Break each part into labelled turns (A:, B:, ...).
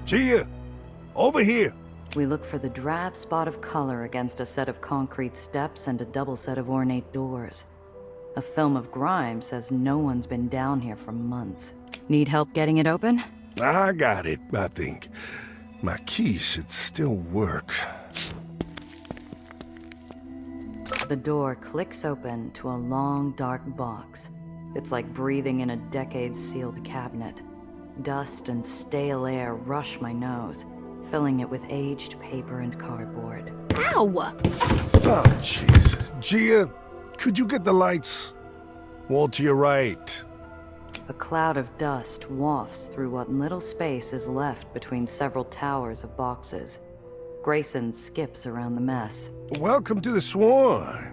A: Gia! Over here!
B: We look for the drab spot of color against a set of concrete steps and a double set of ornate doors. A film of grime says no one's been down here for months. Need help getting it open?
A: I got it, I think. My key should still work.
B: The door clicks open to a long, dark box. It's like breathing in a decades-sealed cabinet. Dust and stale air rush my nose, filling it with aged paper and cardboard.
C: Ow!
A: Oh, Jesus. Gia, could you get the lights? Wall to your right.
B: A cloud of dust wafts through what little space is left between several towers of boxes. Grayson skips around the mess.
A: Welcome to the Swan.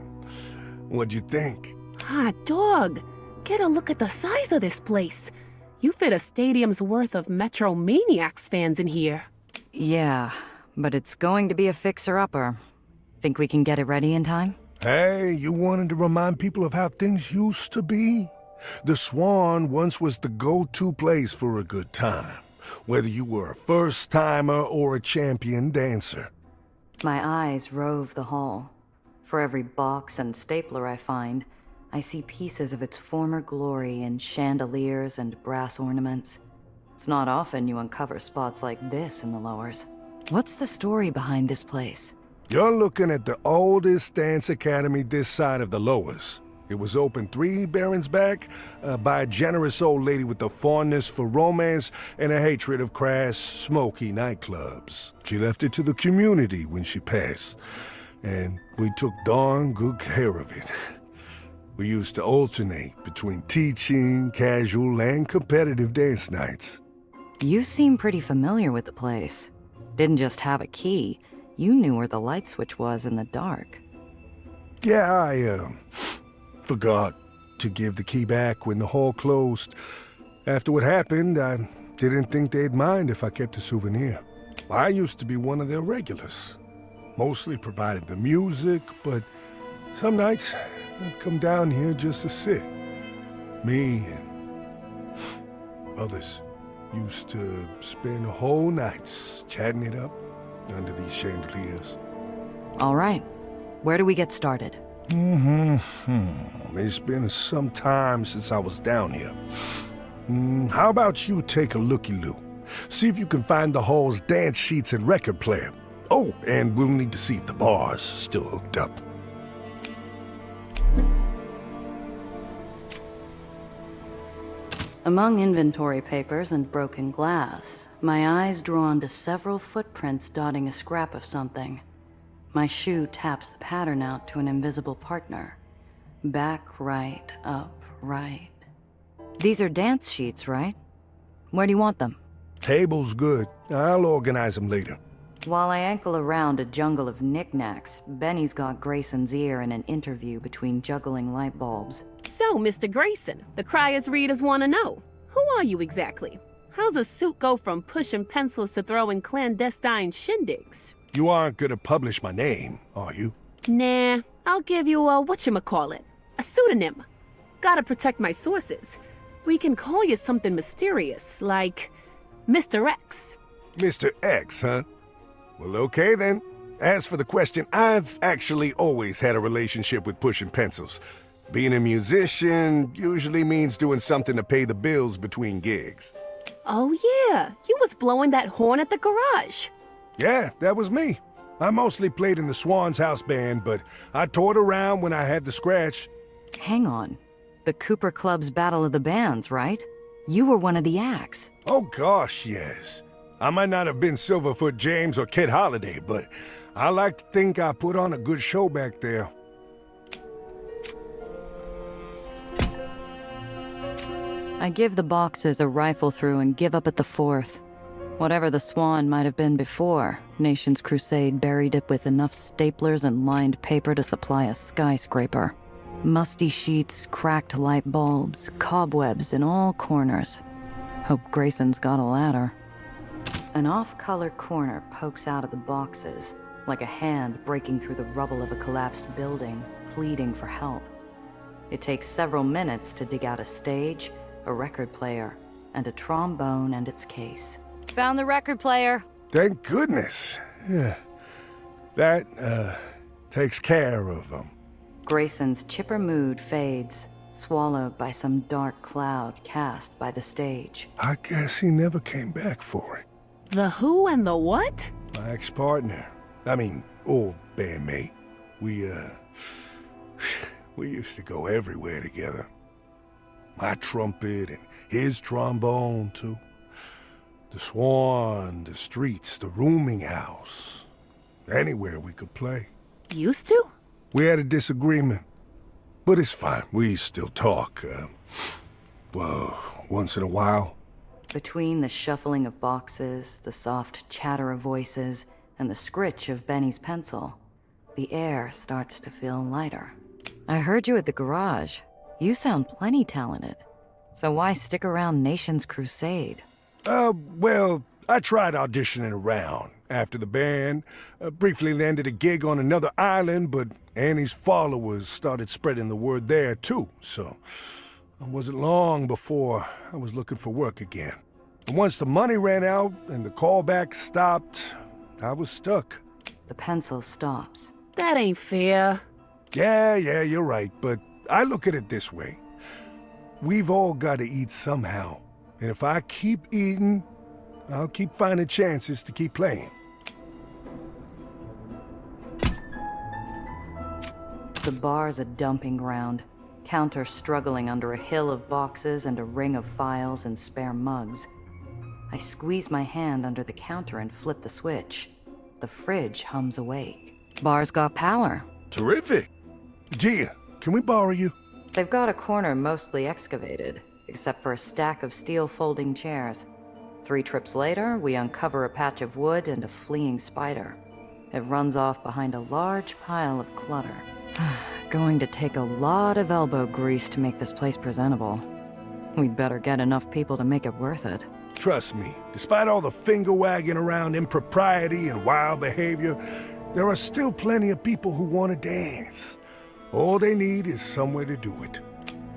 A: What'd you think?
C: Hot dog! Get a look at the size of this place. You fit a stadium's worth of Metro Maniacs fans in here.
B: Yeah, but it's going to be a fixer-upper. Think we can get it ready in time?
A: Hey, you wanted to remind people of how things used to be? The Swan once was the go-to place for a good time, whether you were a first-timer or a champion dancer.
B: My eyes rove the hall. For every box and stapler I find, I see pieces of its former glory in chandeliers and brass ornaments. It's not often you uncover spots like this in the lowers. What's the story behind this place?
A: You're looking at the oldest dance academy this side of the lowers. It was opened 3 barons back by a generous old lady with a fondness for romance and a hatred of crass, smoky nightclubs. She left it to the community when she passed, and we took darn good care of it. We used to alternate between teaching, casual, and competitive dance nights.
B: You seem pretty familiar with the place. Didn't just have a key, you knew where the light switch was in the dark.
A: Yeah, I forgot to give the key back when the hall closed. After what happened, I didn't think they'd mind if I kept a souvenir. I used to be one of their regulars. Mostly provided the music, but some nights I'd come down here just to sit. Me and others used to spend whole nights chatting it up under these chandeliers.
B: All right, where do we get started?
A: It's been some time since I was down here. How about you take a looky-loo? See if you can find the hall's dance sheets and record player. Oh, and we'll need to see if the bar's still hooked up.
B: Among inventory papers and broken glass, my eyes drawn to several footprints dotting a scrap of something. My shoe taps the pattern out to an invisible partner. Back, right, up, right. These are dance sheets, right? Where do you want them?
A: Table's good. I'll organize them later.
B: While I ankle around a jungle of knickknacks, Benny's got Grayson's ear in an interview between juggling light bulbs.
C: So, Mr. Grayson, the Cryers readers want to know. Who are you exactly? How's a suit go from pushing pencils to throwing clandestine shindigs?
A: You aren't gonna publish my name, are you?
C: Nah, I'll give you a whatchamacallit, a pseudonym. Gotta protect my sources. We can call you something mysterious, like Mr. X.
A: Mr. X, huh? Well, okay then. As for the question, I've actually always had a relationship with pushing pencils. Being a musician usually means doing something to pay the bills between gigs.
C: Oh yeah, you was blowing that horn at the garage.
A: Yeah, that was me. I mostly played in the Swan's house band, but I toured around when I had the scratch.
B: Hang on. The Cooper Club's Battle of the Bands, right? You were one of the acts.
A: Oh gosh, yes. I might not have been Silverfoot James or Kid Holiday, but I like to think I put on a good show back there.
B: I give the boxes a rifle through and give up at the 4th. Whatever the Swan might have been before, Nation's Crusade buried it with enough staplers and lined paper to supply a skyscraper. Musty sheets, cracked light bulbs, cobwebs in all corners. Hope Grayson's got a ladder. An off-color corner pokes out of the boxes, like a hand breaking through the rubble of a collapsed building, pleading for help. It takes several minutes to dig out a stage, a record player, and a trombone and its case. found the record player.
A: Thank goodness. Yeah. That, takes care of them.
B: Grayson's chipper mood fades, swallowed by some dark cloud cast by the stage.
A: I guess he never came back for it.
C: The who and the what?
A: My ex-partner. I mean, old bandmate. We used to go everywhere together. My trumpet and his trombone, too. The Swan, the streets, the rooming house. Anywhere we could play.
C: Used to?
A: We had a disagreement. But it's fine. We still talk. Well, once in a while.
B: Between the shuffling of boxes, the soft chatter of voices, and the scritch of Benny's pencil, the air starts to feel lighter. I heard you at the garage. You sound plenty talented. So why stick around Nation's Crusade?
A: Well, I tried auditioning around after the band. Briefly landed a gig on another island, but Annie's followers started spreading the word there, too. So it wasn't long before I was looking for work again. And once the money ran out and the callbacks stopped, I was stuck.
B: The pencil stops.
C: That ain't fair.
A: Yeah, you're right, but I look at it this way. We've all got to eat somehow. And if I keep eating, I'll keep finding chances to keep playing.
B: The bar's a dumping ground. Counter struggling under a hill of boxes and a ring of files and spare mugs. I squeeze my hand under the counter and flip the switch. The fridge hums awake. Bar's got power.
A: Terrific. Gia, can we borrow you?
B: They've got a corner mostly excavated, except for a stack of steel folding chairs. 3 trips later, we uncover a patch of wood and a fleeing spider. It runs off behind a large pile of clutter. Going to take a lot of elbow grease to make this place presentable. We'd better get enough people to make it worth it.
A: Trust me, despite all the finger-wagging around impropriety and wild behavior, there are still plenty of people who want to dance. All they need is somewhere to do it.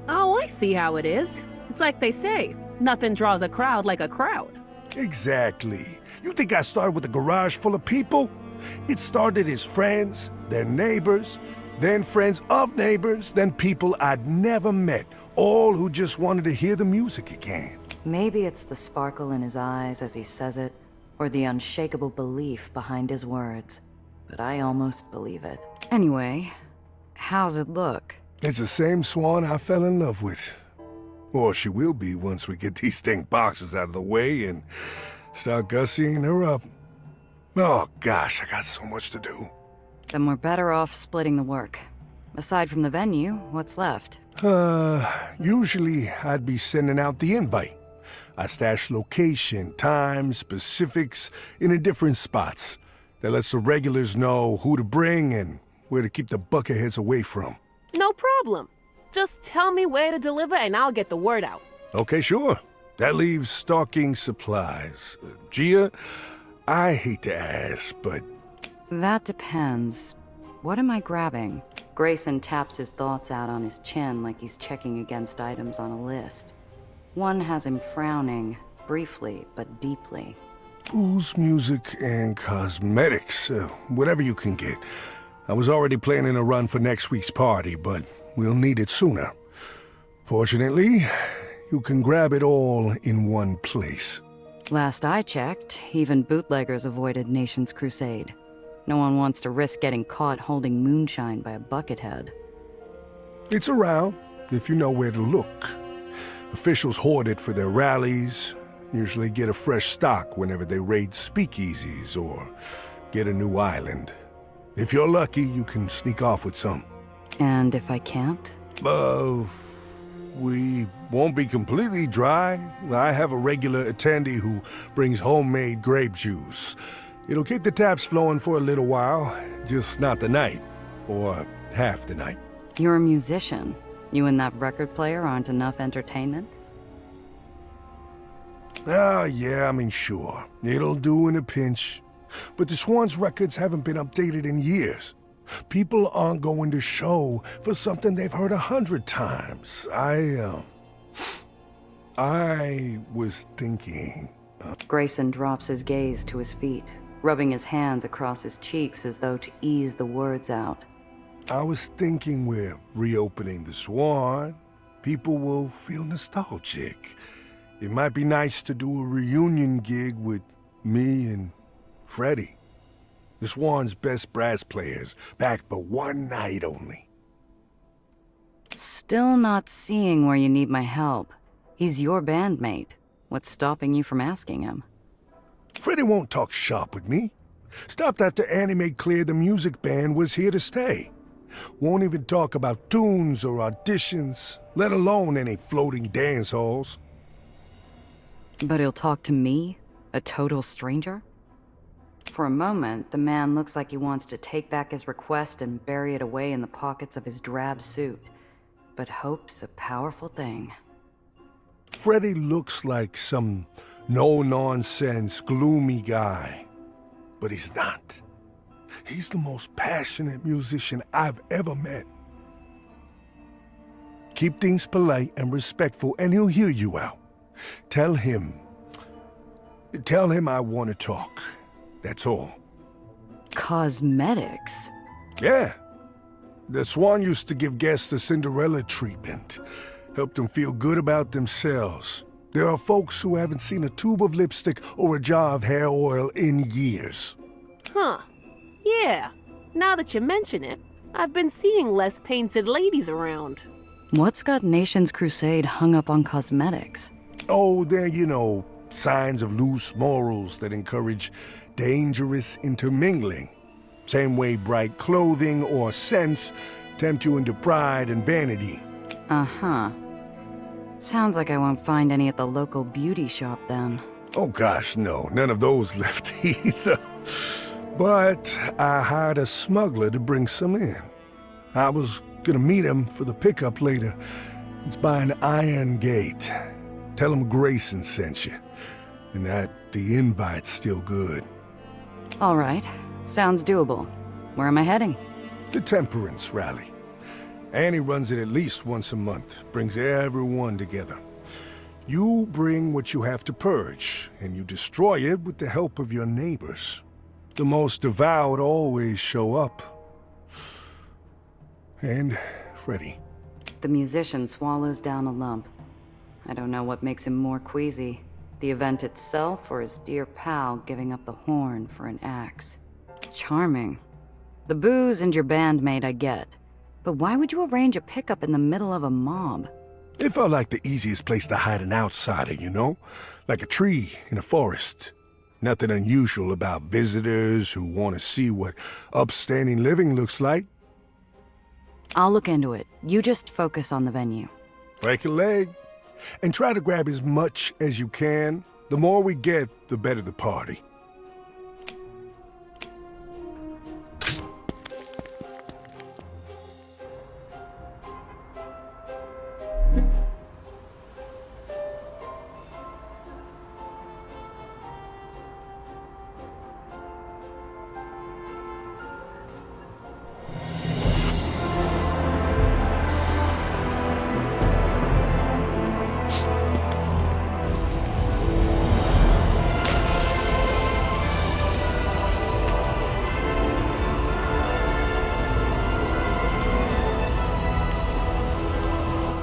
C: Oh, I see how it is. It's like they say, nothing draws a crowd like a crowd.
A: Exactly. You think I started with a garage full of people? It started as friends, then neighbors, then friends of neighbors, then people I'd never met, all who just wanted to hear the music again.
B: Maybe it's the sparkle in his eyes as he says it, or the unshakable belief behind his words. But I almost believe it. Anyway, how's it look?
A: It's the same Swan I fell in love with. Or she will be once we get these stink boxes out of the way and start gussying her up. Oh gosh, I got so much to do.
B: Then we're better off splitting the work. Aside from the venue, what's left?
A: Usually I'd be sending out the invite. I stash location, time, specifics in the different spots. That lets the regulars know who to bring and where to keep the bucketheads away from.
C: No problem. Just tell me where to deliver and I'll get the word out.
A: Okay, sure. That leaves stocking supplies. Gia, I hate to ask, but...
B: That depends. What am I grabbing? Grayson taps his thoughts out on his chin like he's checking against items on a list. One has him frowning, briefly but deeply.
A: Booze, music, and cosmetics. Whatever you can get. I was already planning a run for next week's party, but we'll need it sooner. Fortunately, you can grab it all in one place.
B: Last I checked, even bootleggers avoided Nation's Crusade. No one wants to risk getting caught holding moonshine by a buckethead.
A: It's around, if you know where to look. Officials hoard it for their rallies, usually get a fresh stock whenever they raid speakeasies or get a new island. If you're lucky, you can sneak off with some.
B: And if I can't?
A: We won't be completely dry. I have a regular attendee who brings homemade grape juice. It'll keep the taps flowing for a little while, just not the night. Or half the night.
B: You're a musician. You and that record player aren't enough entertainment?
A: Yeah, I mean, sure. It'll do in a pinch. But the Swan's records haven't been updated in years. People aren't going to show for something they've heard 100 times. I was thinking...
B: Grayson drops his gaze to his feet, rubbing his hands across his cheeks as though to ease the words out.
A: I was thinking we're reopening the Swan. People will feel nostalgic. It might be nice to do a reunion gig with me and Freddie. The Swan's best brass players, back for one night only.
B: Still not seeing where you need my help. He's your bandmate. What's stopping you from asking him?
A: Freddie won't talk shop with me. Stopped after Annie made clear the music band was here to stay. Won't even talk about tunes or auditions, let alone any floating dance halls.
B: But he'll talk to me? A total stranger? For a moment, the man looks like he wants to take back his request and bury it away in the pockets of his drab suit. But hope's a powerful thing.
A: Freddie looks like some no-nonsense, gloomy guy. But he's not. He's the most passionate musician I've ever met. Keep things polite and respectful, and he'll hear you out. Tell him I want to talk. That's all.
B: Cosmetics?
A: Yeah. The Swan used to give guests the Cinderella treatment. Helped them feel good about themselves. There are folks who haven't seen a tube of lipstick or a jar of hair oil in years.
C: Huh. Yeah. Now that you mention it, I've been seeing less painted ladies around.
B: What's got Nation's Crusade hung up on cosmetics?
A: Oh, they're, signs of loose morals that encourage dangerous intermingling. Same way bright clothing or scents tempt you into pride and vanity.
B: Uh-huh. Sounds like I won't find any at the local beauty shop then.
A: Oh gosh, no, none of those left either. But I hired a smuggler to bring some in. I was gonna meet him for the pickup later. It's by an iron gate. Tell him Grayson sent you, and that the invite's still good.
B: All right. Sounds doable. Where am I heading?
A: The Temperance Rally. Annie runs it at least once a month, brings everyone together. You bring what you have to purge, and you destroy it with the help of your neighbors. The most devout always show up. And Freddie.
B: The musician swallows down a lump. I don't know what makes him more queasy. The event itself or his dear pal giving up the horn for an axe. Charming. The booze and your bandmate I get. But why would you arrange a pickup in the middle of a mob?
A: It felt like the easiest place to hide an outsider, Like a tree in a forest. Nothing unusual about visitors who want to see what upstanding living looks like.
B: I'll look into it. You just focus on the venue.
A: Break a leg. And try to grab as much as you can. The more we get, the better the party.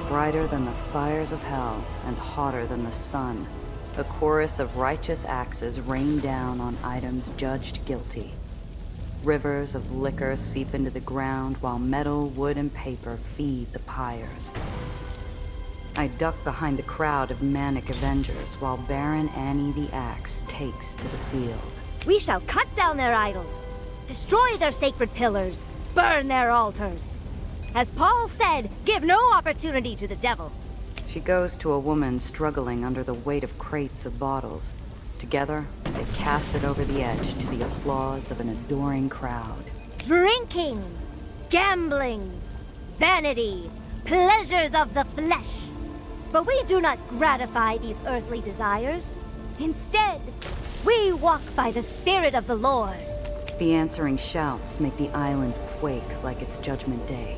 B: Brighter than the fires of hell, and hotter than the sun, a chorus of righteous axes rain down on items judged guilty. Rivers of liquor seep into the ground while metal, wood, and paper feed the pyres. I duck behind the crowd of manic avengers while Baron Annie the Axe takes to the field.
D: We shall cut down their idols, destroy their sacred pillars, burn their altars. As Paul said, give no opportunity to the devil.
B: She goes to a woman struggling under the weight of crates of bottles. Together, they cast it over the edge to the applause of an adoring crowd.
D: Drinking, gambling, vanity, pleasures of the flesh. But we do not gratify these earthly desires. Instead, we walk by the Spirit of the Lord.
B: The answering shouts make the island quake like it's Judgment Day.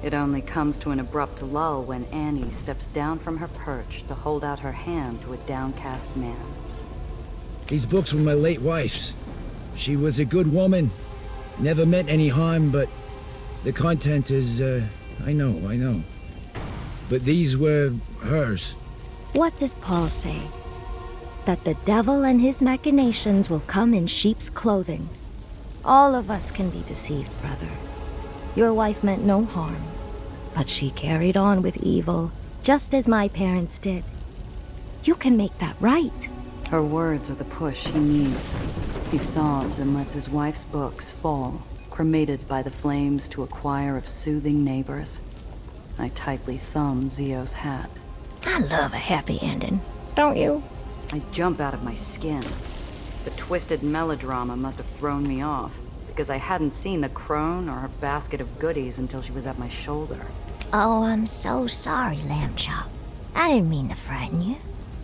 B: It only comes to an abrupt lull when Annie steps down from her perch to hold out her hand to a downcast man.
E: These books were my late wife's. She was a good woman. Never meant any harm, but the content is, I know. But these were hers.
D: What does Paul say? That the devil and his machinations will come in sheep's clothing. All of us can be deceived, brother. Your wife meant no harm, but she carried on with evil, just as my parents did. You can make that right.
B: Her words are the push he needs. He sobs and lets his wife's books fall, cremated by the flames to a choir of soothing neighbors. I tightly thumb Zio's hat.
D: I love a happy ending, don't you?
B: I jump out of my skin. The twisted melodrama must have thrown me off, because I hadn't seen the crone or her basket of goodies until she was at my shoulder.
D: Oh, I'm so sorry, Lamb Chop. I didn't mean to frighten you.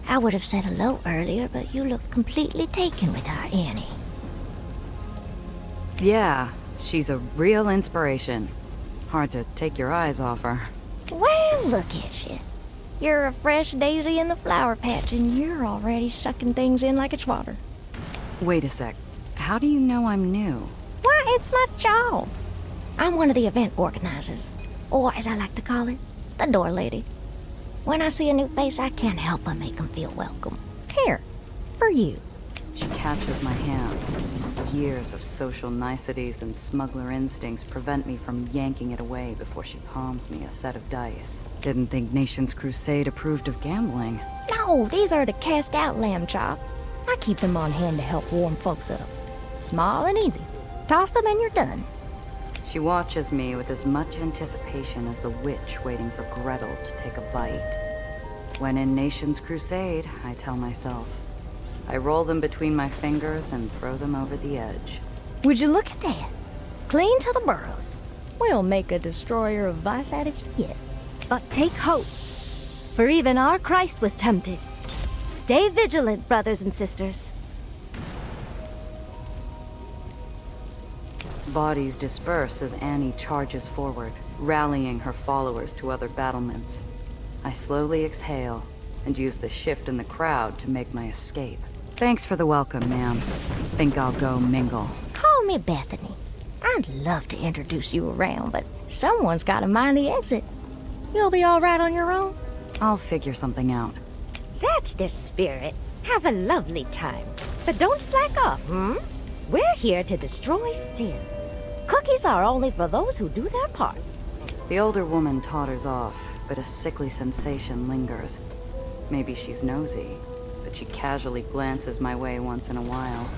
D: I would have said hello earlier, but you looked completely taken with our Annie.
B: Yeah, she's a real inspiration. Hard to take your eyes off her.
D: Well, look at you. You're a fresh daisy in the flower patch, and you're already sucking things in like it's water.
B: Wait a sec. How do you know I'm new?
D: Why, it's my job. I'm one of the event organizers, or as I like to call it, the door lady. When I see a new face, I can't help but make them feel welcome. Here, for you.
B: She catches my hand. Years of social niceties and smuggler instincts prevent me from yanking it away before she palms me a set of dice. Didn't think Nation's Crusade approved of gambling.
D: No, these are to cast out, Lamb Chop. I keep them on hand to help warm folks up. Small and easy. Toss them and you're done.
B: She watches me with as much anticipation as the witch waiting for Gretel to take a bite. When in Nation's Crusade, I tell myself. I roll them between my fingers and throw them over the edge.
D: Would you look at that? Clean to the burrows. We'll make a destroyer of vice out of you yet. But take hope, for even our Christ was tempted. Stay vigilant, brothers and sisters.
B: Bodies disperse as Annie charges forward, rallying her followers to other battlements. I slowly exhale and use the shift in the crowd to make my escape. Thanks for the welcome, ma'am. Think I'll go mingle.
D: Call me Bethany. I'd love to introduce you around, but someone's got to mind the exit. You'll be all right on your own?
B: I'll figure something out.
D: That's the spirit. Have a lovely time. But don't slack off, We're here to destroy sin. Cookies are only for those who do their part.
B: The older woman totters off, but a sickly sensation lingers. Maybe she's nosy, but she casually glances my way once in a while.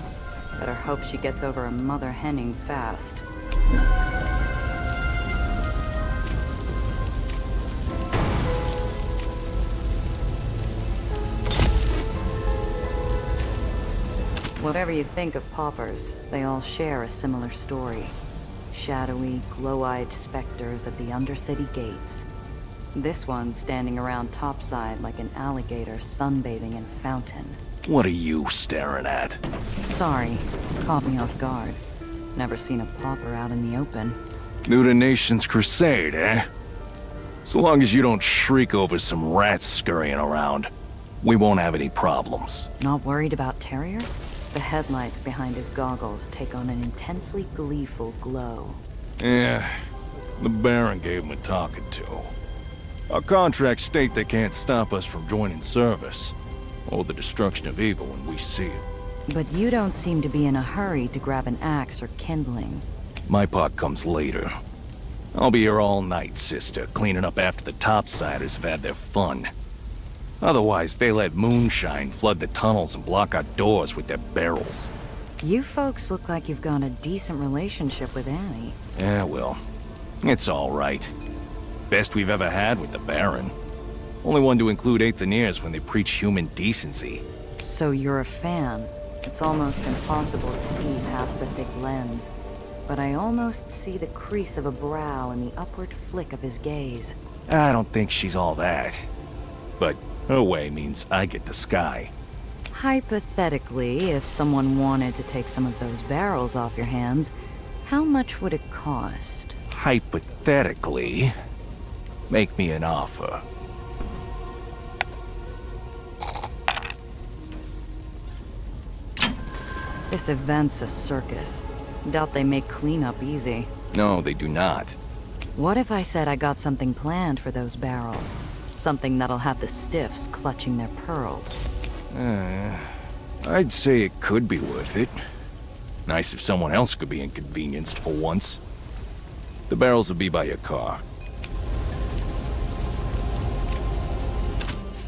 B: Better hope she gets over a mother henning fast. Whatever you think of paupers, they all share a similar story. Shadowy, glow-eyed specters at the Undercity gates. This one standing around topside like an alligator sunbathing in a fountain.
F: What are you staring at?
B: Sorry, caught me off guard. Never seen a pauper out in the open.
F: New to Nation's Crusade, eh? So long as you don't shriek over some rats scurrying around, we won't have any problems.
B: Not worried about terriers? The headlights behind his goggles take on an intensely gleeful glow.
F: Yeah, the Baron gave him a talking to. Our contracts state they can't stop us from joining service, or the destruction of evil when we see it.
B: But you don't seem to be in a hurry to grab an axe or kindling.
F: My part comes later. I'll be here all night, sister, cleaning up after the topsiders have had their fun. Otherwise, they let moonshine flood the tunnels and block our doors with their barrels.
B: You folks look like you've got a decent relationship with Annie.
F: Yeah, well, it's all right. Best we've ever had with the Baron. Only one to include Aetherians when they preach human decency.
B: So you're a fan. It's almost impossible to see past the thick lens. But I almost see the crease of a brow and the upward flick of his gaze.
F: I don't think she's all that. But her way means I get the sky.
B: Hypothetically, if someone wanted to take some of those barrels off your hands, how much would it cost?
F: Hypothetically, make me an offer.
B: This event's a circus. Doubt they make cleanup easy.
F: No, they do not.
B: What if I said I got something planned for those barrels? Something that'll have the stiffs clutching their pearls.
F: I'd say it could be worth it. Nice if someone else could be inconvenienced for once. The barrels will be by your car.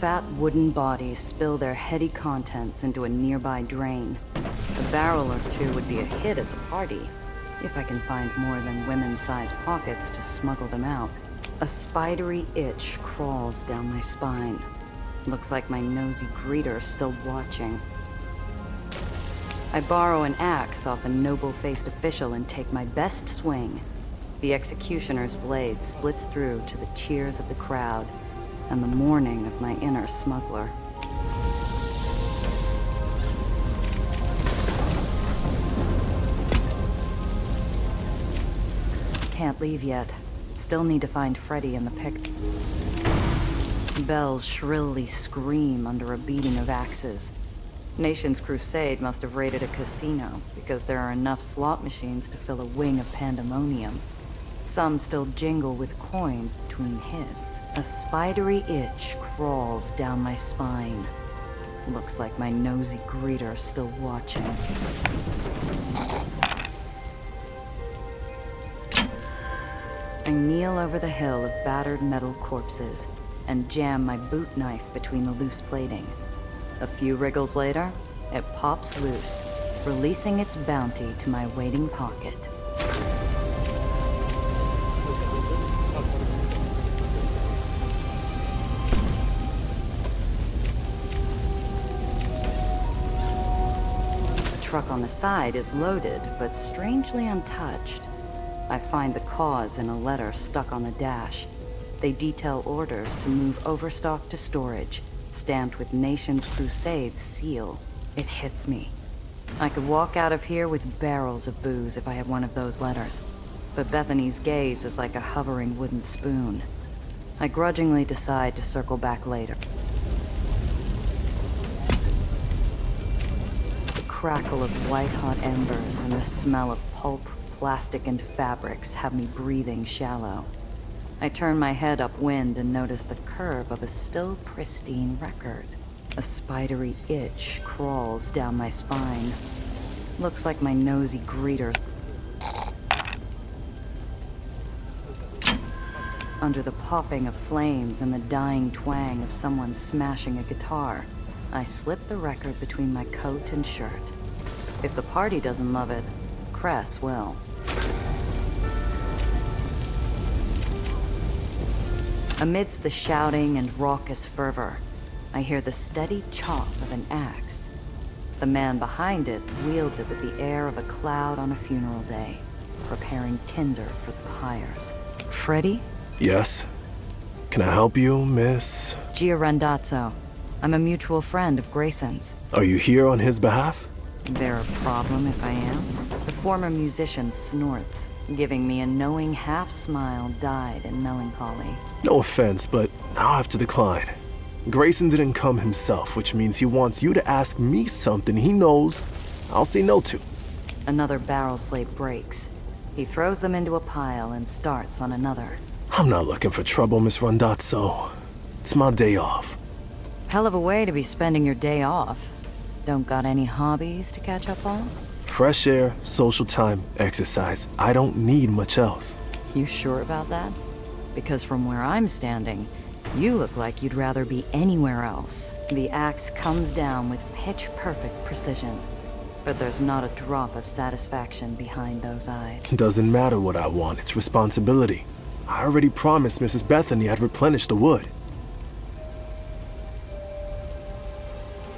B: Fat wooden bodies spill their heady contents into a nearby drain. A barrel or two would be a hit at the party, if I can find more than women's-sized pockets to smuggle them out. A spidery itch crawls down my spine. Looks like my nosy greeter's still watching. I borrow an axe off a noble-faced official and take my best swing. The executioner's blade splits through to the cheers of the crowd and the mourning of my inner smuggler. Can't leave yet. Still need to find Freddy in the pic. Bells shrilly scream under a beating of axes. Nation's Crusade must have raided a casino, because there are enough slot machines to fill a wing of pandemonium. Some still jingle with coins between hits. A spidery itch crawls down my spine. Looks like my nosy greeter's still watching. I kneel over the hill of battered metal corpses and jam my boot knife between the loose plating. A few wriggles later, it pops loose, releasing its bounty to my waiting pocket. The truck on the side is loaded, but strangely untouched. I find the cause in a letter stuck on the dash. They detail orders to move overstock to storage, stamped with Nation's Crusade's seal. It hits me. I could walk out of here with barrels of booze if I had one of those letters. But Bethany's gaze is like a hovering wooden spoon. I grudgingly decide to circle back later. The crackle of white-hot embers and the smell of pulp, plastic, and fabrics have me breathing shallow. I turn my head upwind and notice the curve of a still pristine record. A spidery itch crawls down my spine. Looks like my nosy greeter. Under the popping of flames and the dying twang of someone smashing a guitar, I slip the record between my coat and shirt. If the party doesn't love it, Cress will. Amidst the shouting and raucous fervor, I hear the steady chop of an axe. The man behind it wields it with the air of a cloud on a funeral day, preparing tinder for the pyres. Freddy?
G: Yes? Can I help you, Miss?
B: Gia Randazzo. I'm a mutual friend of Grayson's.
G: Are you here on his behalf?
B: There a problem if I am? The former musician snorts, giving me a knowing half-smile dyed in melancholy.
G: No offense, but I'll have to decline. Grayson didn't come himself, which means he wants you to ask me something he knows I'll say no to.
B: Another barrel slate breaks. He throws them into a pile and starts on another.
G: I'm not looking for trouble, Miss Randazzo. It's my day off.
B: Hell of a way to be spending your day off. Don't got any hobbies to catch up on?
G: Fresh air, social time, exercise. I don't need much else.
B: You sure about that? Because from where I'm standing, you look like you'd rather be anywhere else. The axe comes down with pitch-perfect precision, but there's not a drop of satisfaction behind those eyes.
G: Doesn't matter what I want, it's responsibility. I already promised Mrs. Bethany I'd replenish the wood.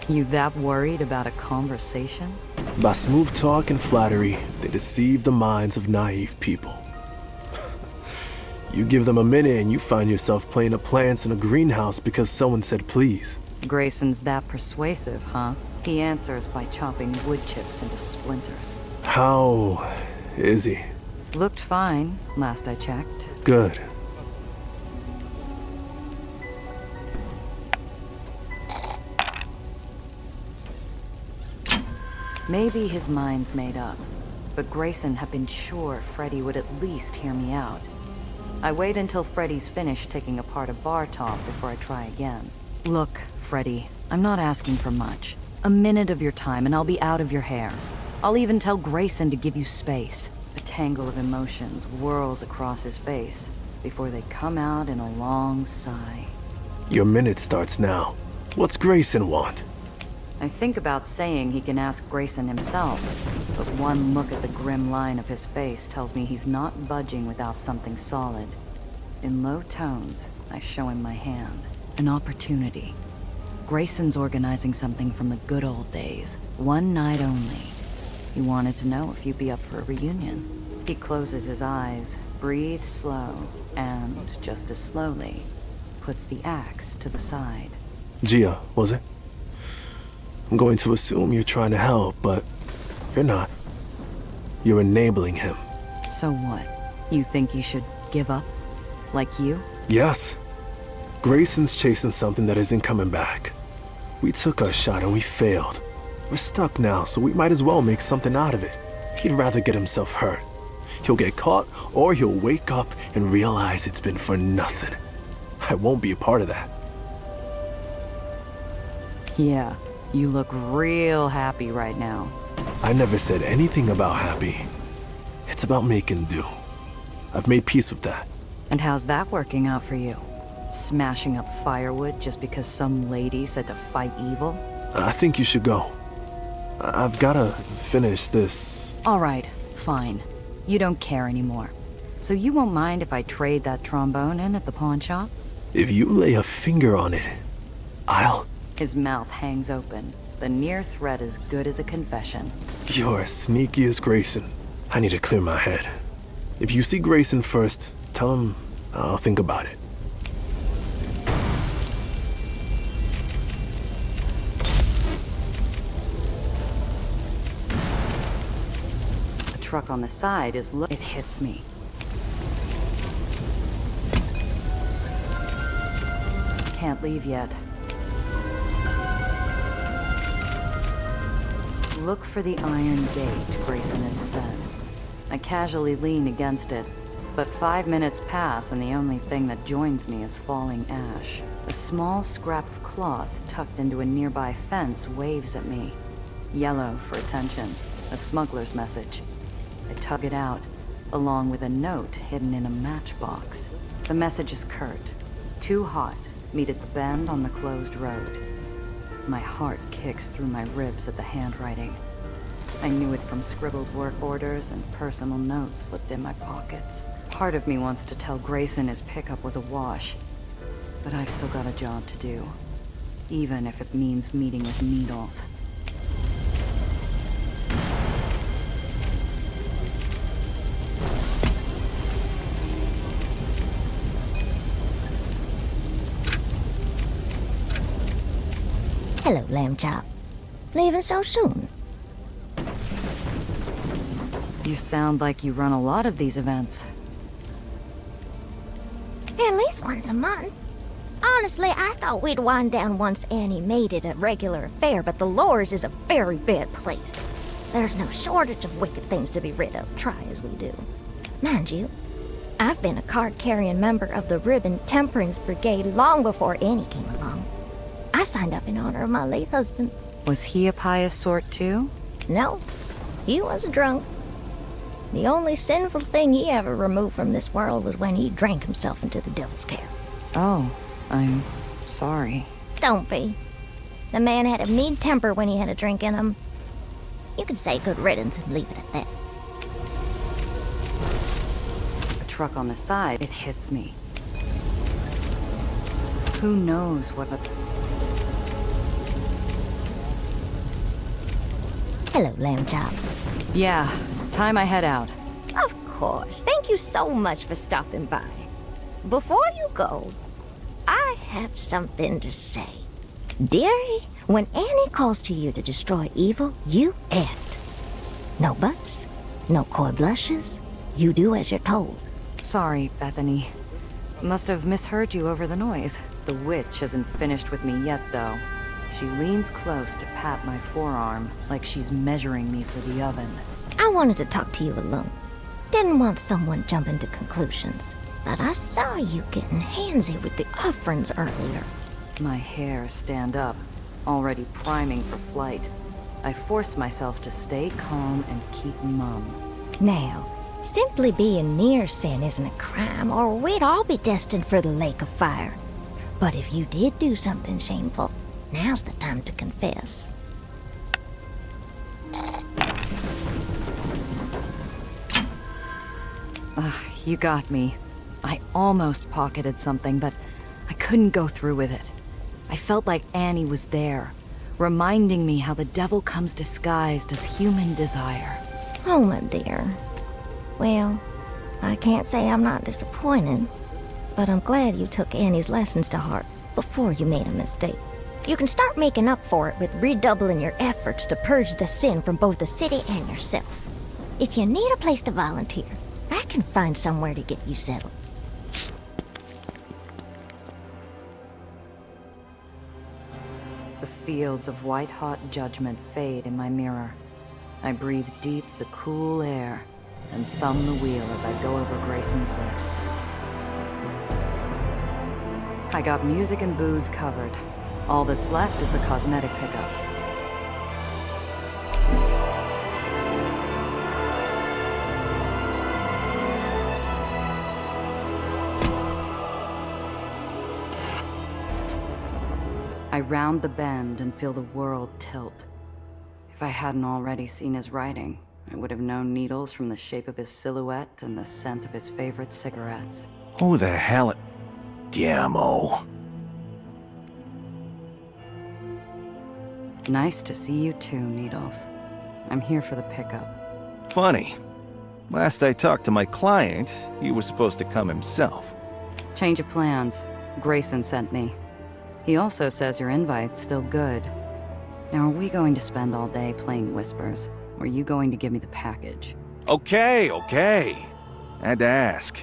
B: You that worried about a conversation?
G: By smooth talk and flattery, they deceive the minds of naive people. You give them a minute and you find yourself playing plants in a greenhouse because someone said please.
B: Grayson's that persuasive, huh? He answers by chopping wood chips into splinters.
G: How is he?
B: Looked fine, last I checked.
G: Good.
B: Maybe his mind's made up, but Grayson had been sure Freddy would at least hear me out. I wait until Freddy's finished taking apart a bar top before I try again. Look, Freddy, I'm not asking for much. A minute of your time and I'll be out of your hair. I'll even tell Grayson to give you space. A tangle of emotions whirls across his face before they come out in a long sigh.
G: Your minute starts now. What's Grayson want?
B: I think about saying he can ask Grayson himself, but one look at the grim line of his face tells me he's not budging without something solid. In low tones, I show him my hand. An opportunity. Grayson's organizing something from the good old days. One night only. He wanted to know if you'd be up for a reunion. He closes his eyes, breathes slow, and, just as slowly, puts the axe to the side.
G: Gia, was it? I'm going to assume you're trying to help, but you're not. You're enabling him.
B: So what? You think he should give up? Like you?
G: Yes. Grayson's chasing something that isn't coming back. We took our shot and we failed. We're stuck now, so we might as well make something out of it. He'd rather get himself hurt. He'll get caught, or he'll wake up and realize it's been for nothing. I won't be a part of that.
B: Yeah, you look real happy right now.
G: I never said anything about happy. It's about making do. I've made peace with that.
B: And how's that working out for you? Smashing up firewood just because some lady said to fight evil?
G: I think you should go. I've gotta finish this.
B: All right, fine. You don't care anymore. So you won't mind if I trade that trombone in at the pawn shop?
G: If you lay a finger on it, I'll...
B: His mouth hangs open. The near threat as good as a confession.
G: You're as sneaky as Grayson. I need to clear my head. If you see Grayson first, tell him I'll think about it.
B: A truck on the side is It hits me. Can't leave yet. Look for the iron gate, Grayson had said. I casually lean against it, but 5 minutes pass and the only thing that joins me is falling ash. A small scrap of cloth tucked into a nearby fence waves at me. Yellow for attention, a smuggler's message. I tug it out, along with a note hidden in a matchbox. The message is curt. Too hot. Meet at the bend on the closed road. My heart kicks through my ribs at the handwriting. I knew it from scribbled work orders and personal notes slipped in my pockets. Part of me wants to tell Grayson his pickup was a wash, but I've still got a job to do, even if it means meeting with needles.
D: Hello, Lamb Chop. Leaving so soon?
B: You sound like you run a lot of these events.
D: At least once a month. Honestly, I thought we'd wind down once Annie made it a regular affair, but the Lores is a very bad place. There's no shortage of wicked things to be rid of, try as we do. Mind you, I've been a card-carrying member of the Ribbon Temperance Brigade long before Annie came along. I signed up in honor of my late husband.
B: Was he a pious sort too?
D: No, he was a drunk. The only sinful thing he ever removed from this world was when he drank himself into the devil's care.
B: Oh, I'm sorry.
D: Don't be. The man had a mean temper when he had a drink in him. You can say good riddance and leave it at that.
B: A truck on the side, it hits me. Who knows what a...
D: Hello, Lamb Chop.
B: Yeah, time I head out.
D: Of course. Thank you so much for stopping by. Before you go, I have something to say. Dearie, when Annie calls to you to destroy evil, you act. No buts, no coy blushes. You do as you're told.
B: Sorry, Bethany. Must have misheard you over the noise. The witch hasn't finished with me yet, though. She leans close to pat my forearm, like she's measuring me for the oven.
D: I wanted to talk to you alone. Didn't want someone jumping to conclusions. But I saw you getting handsy with the offerings earlier.
B: My hair stand up, already priming for flight. I force myself to stay calm and keep mum.
D: Now, simply being near sin isn't a crime, or we'd all be destined for the lake of fire. But if you did do something shameful, now's the time to confess.
B: Ugh, you got me. I almost pocketed something, but I couldn't go through with it. I felt like Annie was there, reminding me how the devil comes disguised as human desire.
D: Oh, my dear. Well, I can't say I'm not disappointed, but I'm glad you took Annie's lessons to heart before you made a mistake. You can start making up for it with redoubling your efforts to purge the sin from both the city and yourself. If you need a place to volunteer, I can find somewhere to get you settled.
B: The fields of white-hot judgment fade in my mirror. I breathe deep the cool air and thumb the wheel as I go over Grayson's list. I got music and booze covered. All that's left is the cosmetic pickup. I round the bend and feel the world tilt. If I hadn't already seen his writing, I would have known Needles from the shape of his silhouette and the scent of his favorite cigarettes.
F: Who the hell? Diamo.
B: Nice to see you too, Needles. I'm here for the pickup.
F: Funny. Last I talked to my client, he was supposed to come himself.
B: Change of plans. Grayson sent me. He also says your invite's still good. Now, are we going to spend all day playing Whispers? Or are you going to give me the package?
F: Okay. Had to ask.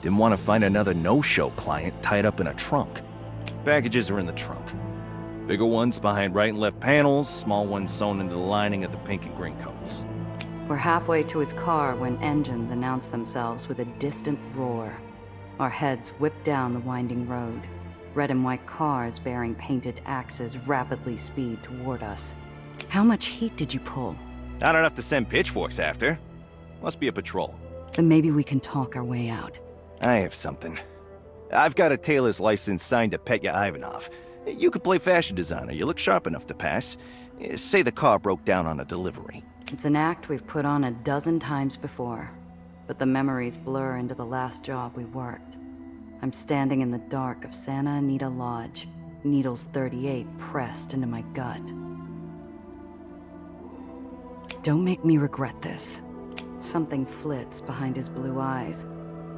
F: Didn't want to find another no-show client tied up in a trunk. Packages are in the trunk. Bigger ones behind right and left panels, small ones sewn into the lining of the pink and green coats.
B: We're halfway to his car when engines announce themselves with a distant roar. Our heads whip down the winding road. Red and white cars bearing painted axes rapidly speed toward us. How much heat did you pull?
F: Not enough to send pitchforks after. Must be a patrol.
B: Then maybe we can talk our way out.
F: I have something. I've got a tailor's license signed to Petya Ivanov. You could play fashion designer. You look sharp enough to pass. Say the car broke down on a delivery.
B: It's an act we've put on a dozen times before, but the memories blur into the last job we worked. I'm standing in the dark of Santa Anita Lodge, Needles 38 pressed into my gut. Don't make me regret this. Something flits behind his blue eyes.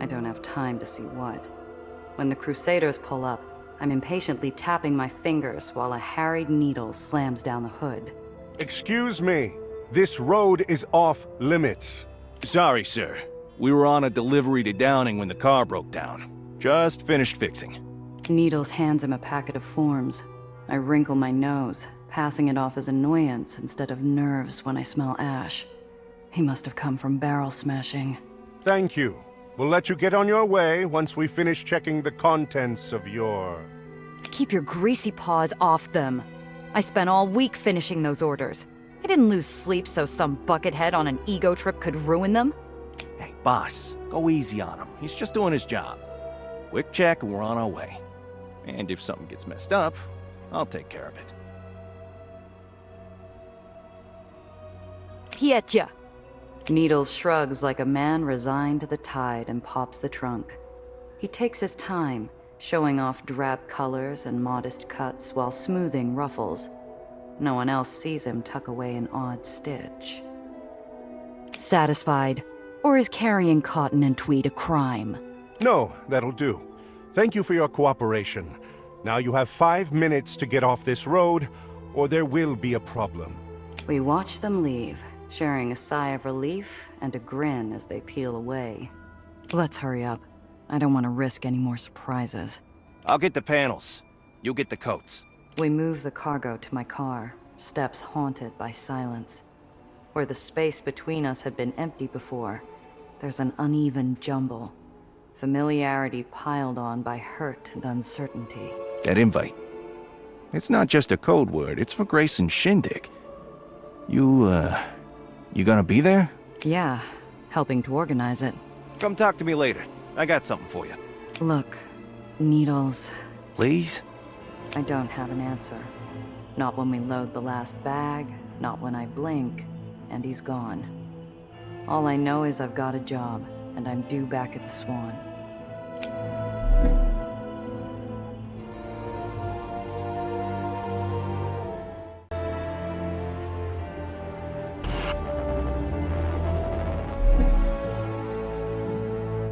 B: I don't have time to see what. When the Crusaders pull up, I'm impatiently tapping my fingers while a harried needle slams down the hood.
A: Excuse me. This road is off limits.
F: Sorry, sir. We were on a delivery to Downing when the car broke down. Just finished fixing.
B: Needles hands him a packet of forms. I wrinkle my nose, passing it off as annoyance instead of nerves when I smell ash. He must have come from barrel smashing.
A: Thank you. We'll let you get on your way once we finish checking the contents of your...
B: Keep your greasy paws off them. I spent all week finishing those orders. I didn't lose sleep so some buckethead on an ego trip could ruin them.
F: Hey, boss, go easy on him. He's just doing his job. Quick check and we're on our way. And if something gets messed up, I'll take care of it.
B: Pietya! Needles shrugs like a man resigned to the tide and pops the trunk. He takes his time, showing off drab colors and modest cuts while smoothing ruffles. No one else sees him tuck away an odd stitch. Satisfied? Or is carrying cotton and tweed a crime?
A: No, that'll do. Thank you for your cooperation. Now you have 5 minutes to get off this road, or there will be a problem.
B: We watch them leave, sharing a sigh of relief and a grin as they peel away. Let's hurry up. I don't want to risk any more surprises.
F: I'll get the panels. You get the coats.
B: We move the cargo to my car, steps haunted by silence. Where the space between us had been empty before, there's an uneven jumble. Familiarity piled on by hurt and uncertainty.
F: That invite. It's not just a code word, it's for Grayson's shindig. You gonna be there?
B: Yeah, helping to organize it.
F: Come talk to me later. I got something for you.
B: Look, Needles,
F: Please?
B: I don't have an answer. Not when we load the last bag, not when I blink, and he's gone. All I know is I've got a job, and I'm due back at the Swan.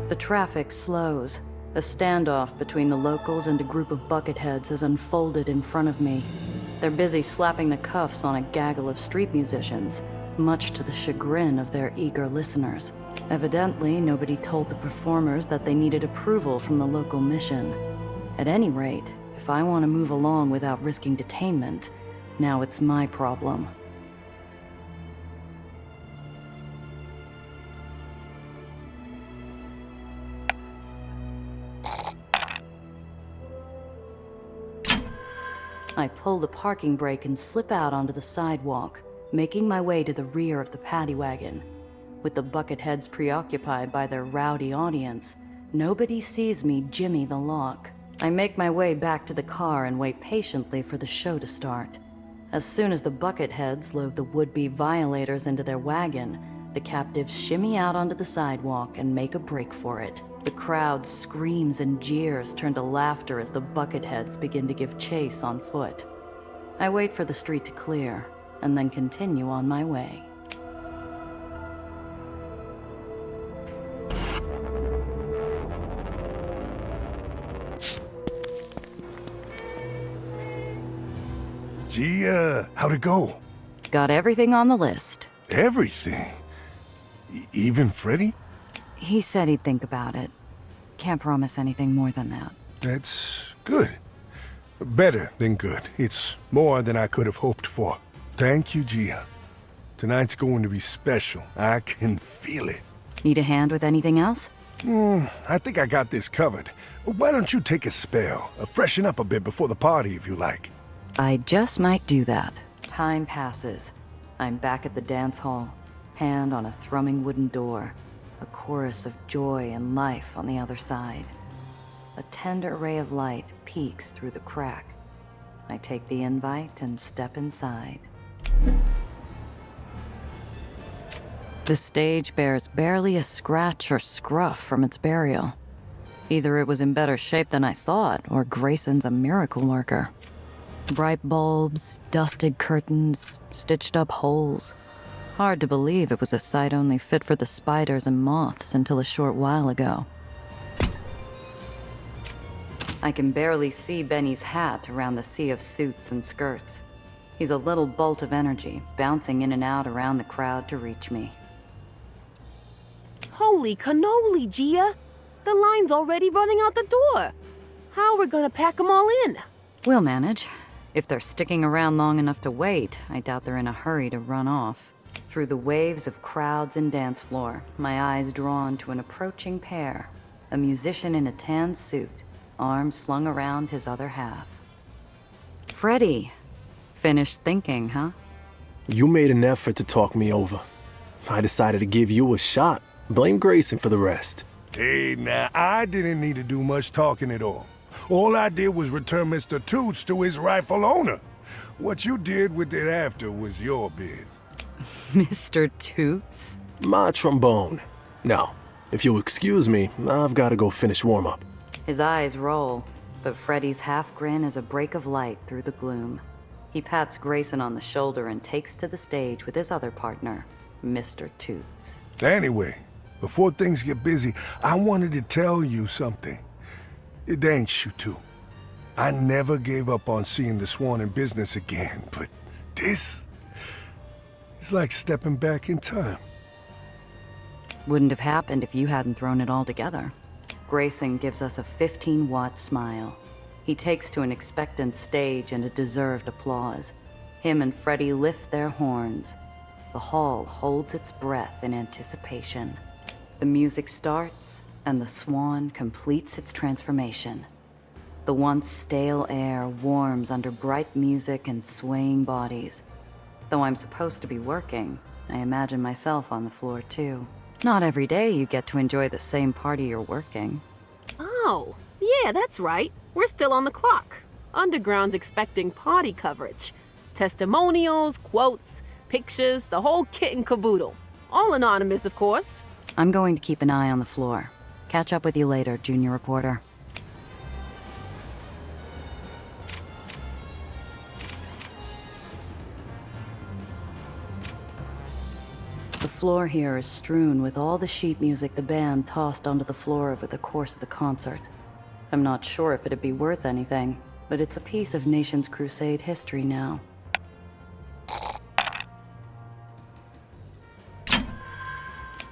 B: The traffic slows. A standoff between the locals and a group of bucketheads has unfolded in front of me. They're busy slapping the cuffs on a gaggle of street musicians, much to the chagrin of their eager listeners. Evidently, nobody told the performers that they needed approval from the local mission. At any rate, if I want to move along without risking detainment, now it's my problem. I pull the parking brake and slip out onto the sidewalk, making my way to the rear of the paddy wagon. With the bucketheads preoccupied by their rowdy audience, nobody sees me jimmy the lock. I make my way back to the car and wait patiently for the show to start. As soon as the bucketheads load the would-be violators into their wagon, the captives shimmy out onto the sidewalk and make a break for it. The crowd's screams and jeers turn to laughter as the bucketheads begin to give chase on foot. I wait for the street to clear, and then continue on my way.
A: Gee, how'd it go?
B: Got everything on the list.
A: Everything? Even Freddy?
B: He said he'd think about it. Can't promise anything more than that.
A: That's good. Better than good. It's more than I could have hoped for. Thank you, Gia. Tonight's going to be special. I can feel it.
B: Need a hand with anything else?
A: I think I got this covered. Why don't you take a spell? Freshen up a bit before the party, if you like.
B: I just might do that. Time passes. I'm back at the dance hall, hand on a thrumming wooden door. A chorus of joy and life on the other side. A tender ray of light peeks through the crack. I take the invite and step inside. The stage bears barely a scratch or scruff from its burial. Either it was in better shape than I thought, or Grayson's a miracle worker. Bright bulbs, dusted curtains, stitched up holes. Hard to believe it was a sight only fit for the spiders and moths until a short while ago. I can barely see Benny's hat around the sea of suits and skirts. He's a little bolt of energy, bouncing in and out around the crowd to reach me.
C: Holy cannoli, Gia! The line's already running out the door. How are we gonna pack them all in?
B: We'll manage. If they're sticking around long enough to wait, I doubt they're in a hurry to run off. Through the waves of crowds and dance floor, my eyes drawn to an approaching pair. A musician in a tan suit, arms slung around his other half. Freddy! Finished thinking, huh?
G: You made an effort to talk me over. I decided to give you a shot. Blame Grayson for the rest.
A: Hey, now, I didn't need to do much talking at all. All I did was return Mr. Toots to his rightful owner. What you did with it after was your biz.
B: Mr. Toots?
G: My trombone. Now, if you'll excuse me, I've got to go finish warm-up.
B: His eyes roll, but Freddy's half grin is a break of light through the gloom. He pats Grayson on the shoulder and takes to the stage with his other partner, Mr. Toots.
A: Anyway, before things get busy, I wanted to tell you something. It ain't you two. I never gave up on seeing the Swan in business again, but this... it's like stepping back in time.
B: Wouldn't have happened if you hadn't thrown it all together. Grayson gives us a 15-watt smile. He takes to an expectant stage and a deserved applause. Him and Freddie lift their horns. The hall holds its breath in anticipation. The music starts, and the swan completes its transformation. The once stale air warms under bright music and swaying bodies. Though I'm supposed to be working, I imagine myself on the floor too. Not every day you get to enjoy the same party you're working.
C: Oh, yeah, that's right. We're still on the clock. Underground's expecting party coverage. Testimonials, quotes, pictures, the whole kit and caboodle. All anonymous, of course.
B: I'm going to keep an eye on the floor. Catch up with you later, junior reporter. The floor here is strewn with all the sheet music the band tossed onto the floor over the course of the concert. I'm not sure if it'd be worth anything, but it's a piece of Nation's Crusade history now.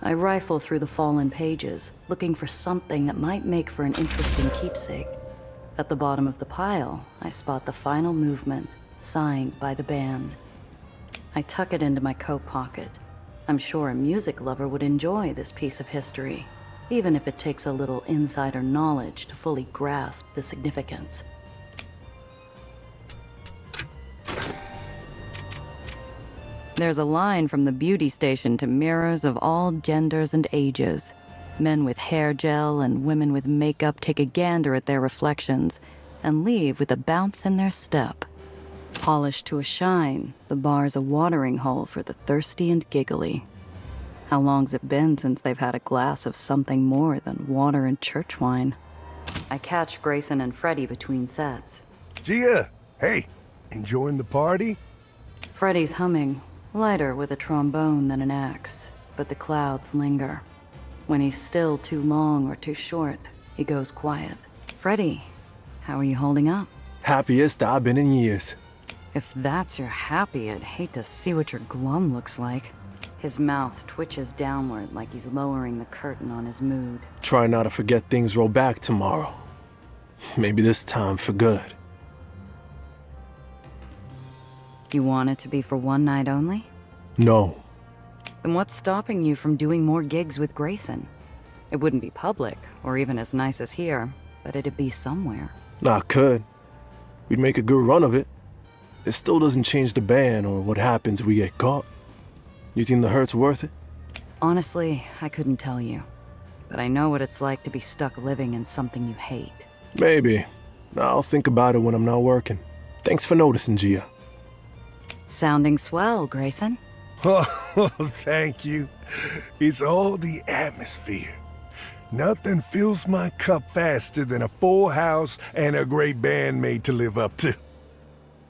B: I rifle through the fallen pages, looking for something that might make for an interesting keepsake. At the bottom of the pile, I spot the final movement, signed by the band. I tuck it into my coat pocket. I'm sure a music lover would enjoy this piece of history, even if it takes a little insider knowledge to fully grasp the significance. There's a line from the beauty station to mirrors of all genders and ages. Men with hair gel and women with makeup take a gander at their reflections and leave with a bounce in their step. Polished to a shine, the bar's a watering hole for the thirsty and giggly. How long's it been since they've had a glass of something more than water and church wine? I catch Grayson and Freddie between sets.
A: Gia, hey, enjoying the party?
B: Freddie's humming, lighter with a trombone than an axe, but the clouds linger. When he's still too long or too short, he goes quiet. Freddie, how are you holding up?
G: Happiest I've been in years.
B: If that's your happy, I'd hate to see what your glum looks like. His mouth twitches downward like he's lowering the curtain on his mood.
G: Try not to forget things roll back tomorrow. Maybe this time for good.
B: You want it to be for one night only?
G: No.
B: Then what's stopping you from doing more gigs with Grayson? It wouldn't be public, or even as nice as here, but it'd be somewhere.
G: I could. We'd make a good run of it. It still doesn't change the band or what happens if we get caught. You think the hurt's worth it?
B: Honestly, I couldn't tell you. But I know what it's like to be stuck living in something you hate.
G: Maybe. I'll think about it when I'm not working. Thanks for noticing, Gia.
B: Sounding swell, Grayson.
A: Oh, thank you. It's all the atmosphere. Nothing fills my cup faster than a full house and a great band made to live up to.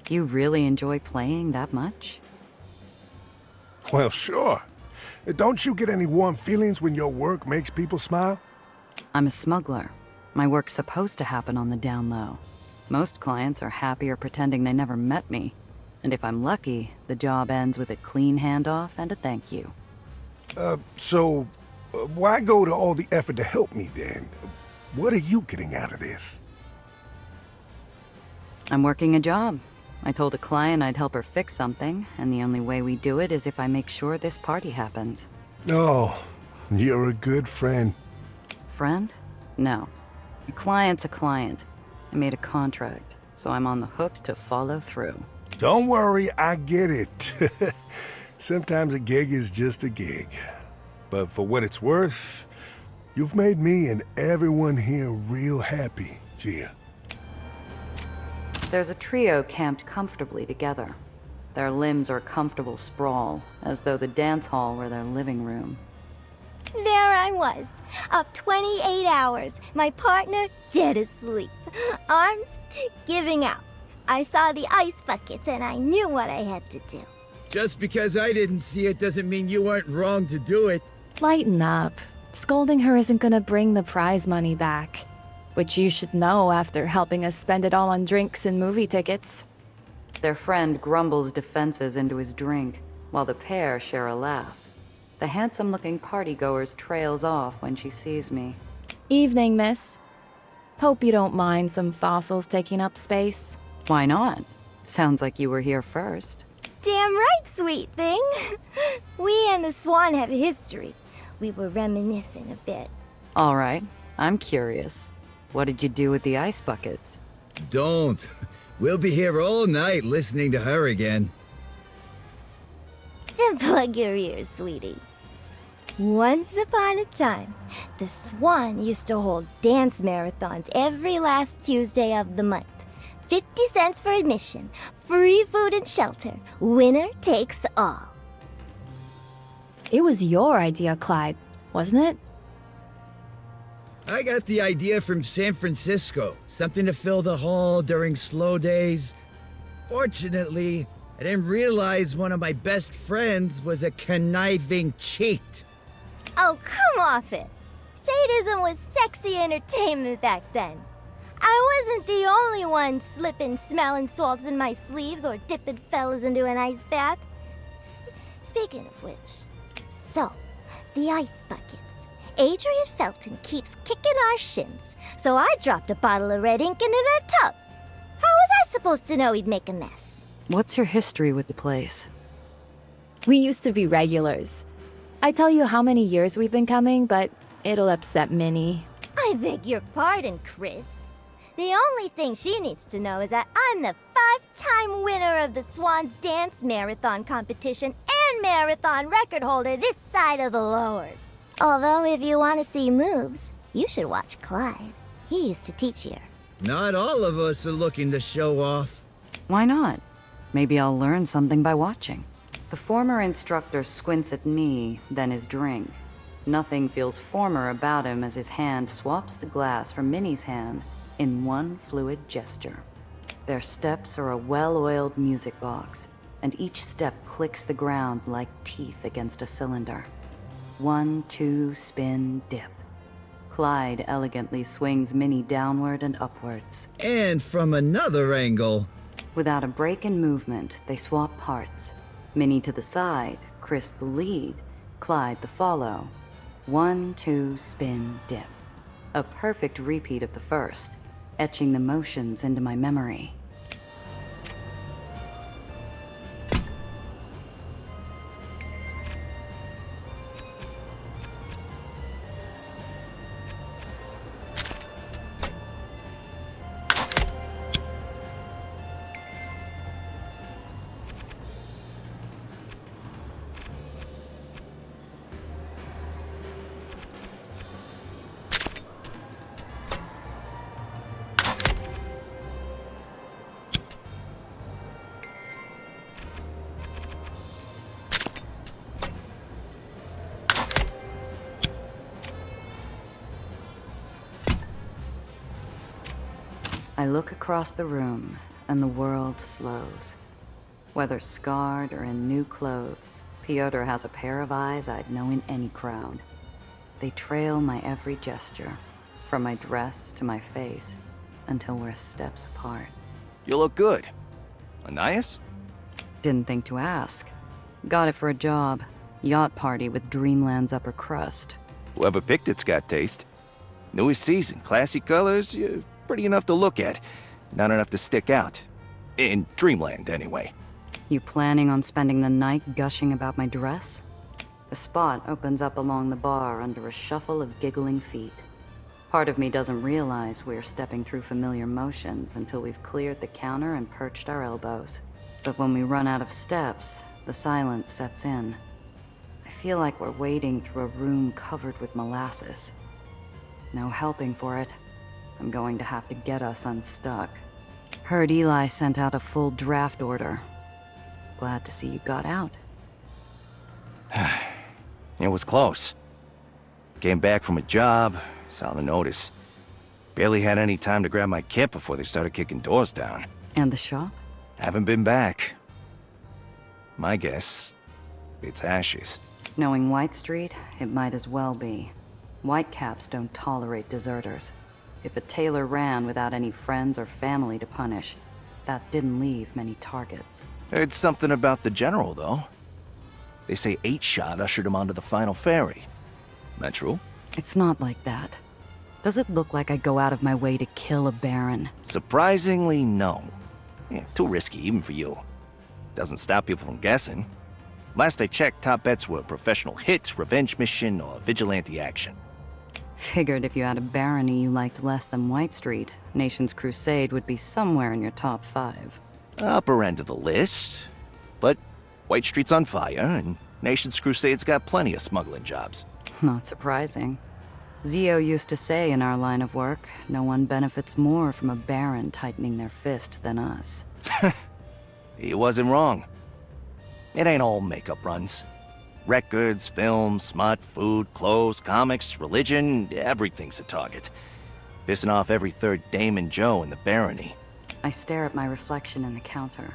B: You really enjoy playing that much?
A: Well, sure. Don't you get any warm feelings when your work makes people smile?
B: I'm a smuggler. My work's supposed to happen on the down low. Most clients are happier pretending they never met me. And if I'm lucky, the job ends with a clean handoff and a thank you.
A: So why go to all the effort to help me then? What are you getting out of this?
B: I'm working a job. I told a client I'd help her fix something, and the only way we do it is if I make sure this party happens.
A: Oh, you're a good friend.
B: Friend? No. A client's a client. I made a contract, so I'm on the hook to follow through.
A: Don't worry, I get it. Sometimes a gig is just a gig. But for what it's worth, you've made me and everyone here real happy, Gia.
B: There's a trio camped comfortably together. Their limbs are a comfortable sprawl, as though the dance hall were their living room.
D: There I was, up 28 hours, my partner dead asleep, arms giving out. I saw the ice buckets and I knew what I had to do.
E: Just because I didn't see it doesn't mean you weren't wrong to do it.
H: Lighten up. Scolding her isn't gonna bring the prize money back. Which you should know after helping us spend it all on drinks and movie tickets.
B: Their friend grumbles defenses into his drink, while the pair share a laugh. The handsome-looking partygoers trails off when she sees me.
H: Evening, miss. Hope you don't mind some fossils taking up space.
B: Why not? Sounds like you were here first.
D: Damn right, sweet thing. We and the swan have a history. We were reminiscing a bit.
B: All right, I'm curious. What did you do with the ice buckets?
E: Don't. We'll be here all night listening to her again.
D: Then plug your ears, sweetie. Once upon a time, the Swan used to hold dance marathons every last Tuesday of the month. 50 cents for admission, free food and shelter. Winner takes all.
H: It was your idea, Clyde, wasn't it?
E: I got the idea from San Francisco. Something to fill the hall during slow days. Fortunately, I didn't realize one of my best friends was a conniving cheat.
D: Oh, come off it. Sadism was sexy entertainment back then. I wasn't the only one slipping smelling salts in my sleeves or dipping fellas into an ice bath. Speaking of which, so, the ice buckets. Adrian Felton keeps kicking our shins, so I dropped a bottle of red ink into their tub. How was I supposed to know he'd make a mess?
B: What's your history with the place?
H: We used to be regulars. I tell you how many years we've been coming, but it'll upset Minnie.
D: I beg your pardon, Chris. The only thing she needs to know is that I'm the 5-time winner of the Swans Dance Marathon competition and marathon record holder this side of the lowers. Although if you want to see moves, you should watch Clyde. He used to teach here.
E: Not all of us are looking to show off.
B: Why not? Maybe I'll learn something by watching. The former instructor squints at me, then his drink. Nothing feels former about him as his hand swaps the glass from Minnie's hand in one fluid gesture. Their steps are a well-oiled music box, and each step clicks the ground like teeth against a cylinder. 1, 2, spin, dip. Clyde elegantly swings Minnie downward and upwards.
E: And from another angle.
B: Without a break in movement, they swap parts. Minnie to the side, Chris the lead, Clyde the follow. 1, 2, spin, dip. A perfect repeat of the first, etching the motions into my memory. I look across the room, and the world slows. Whether scarred or in new clothes, Piotr has a pair of eyes I'd know in any crowd. They trail my every gesture, from my dress to my face, until we're steps apart.
F: You look good. Anais?
B: Didn't think to ask. Got it for a job. Yacht party with Dreamland's upper crust.
F: Whoever picked it's got taste. Newest season, classy colors, pretty enough to look at. Not enough to stick out. In Dreamland, anyway.
B: You planning on spending the night gushing about my dress? The spot opens up along the bar under a shuffle of giggling feet. Part of me doesn't realize we're stepping through familiar motions until we've cleared the counter and perched our elbows. But when we run out of steps, the silence sets in. I feel like we're wading through a room covered with molasses. No helping for it. I'm going to have to get us unstuck. Heard Eli sent out a full draft order. Glad to see you got out.
F: It was close. Came back from a job, saw the notice. Barely had any time to grab my kit before they started kicking doors down.
B: And the shop?
F: Haven't been back. My guess, it's ashes.
B: Knowing White Street, it might as well be. Whitecaps don't tolerate deserters. If a tailor ran without any friends or family to punish, that didn't leave many targets.
F: Heard something about the general, though. They say 8-Shot ushered him onto the final ferry. That true?
B: It's not like that. Does it look like I go out of my way to kill a Baron?
F: Surprisingly, no. Too risky even for you. Doesn't stop people from guessing. Last I checked, top bets were professional hit, revenge mission, or vigilante action.
B: Figured if you had a barony you liked less than White Street, Nation's Crusade would be somewhere in your top 5.
F: Upper end of the list. But White Street's on fire, and Nation's Crusade's got plenty of smuggling jobs.
B: Not surprising. Zio used to say in our line of work, no one benefits more from a baron tightening their fist than us.
F: He wasn't wrong. It ain't all makeup runs. Records, films, smut, food, clothes, comics, religion, everything's a target. Pissing off every third Dame and Joe in the barony.
B: I stare at my reflection in the counter.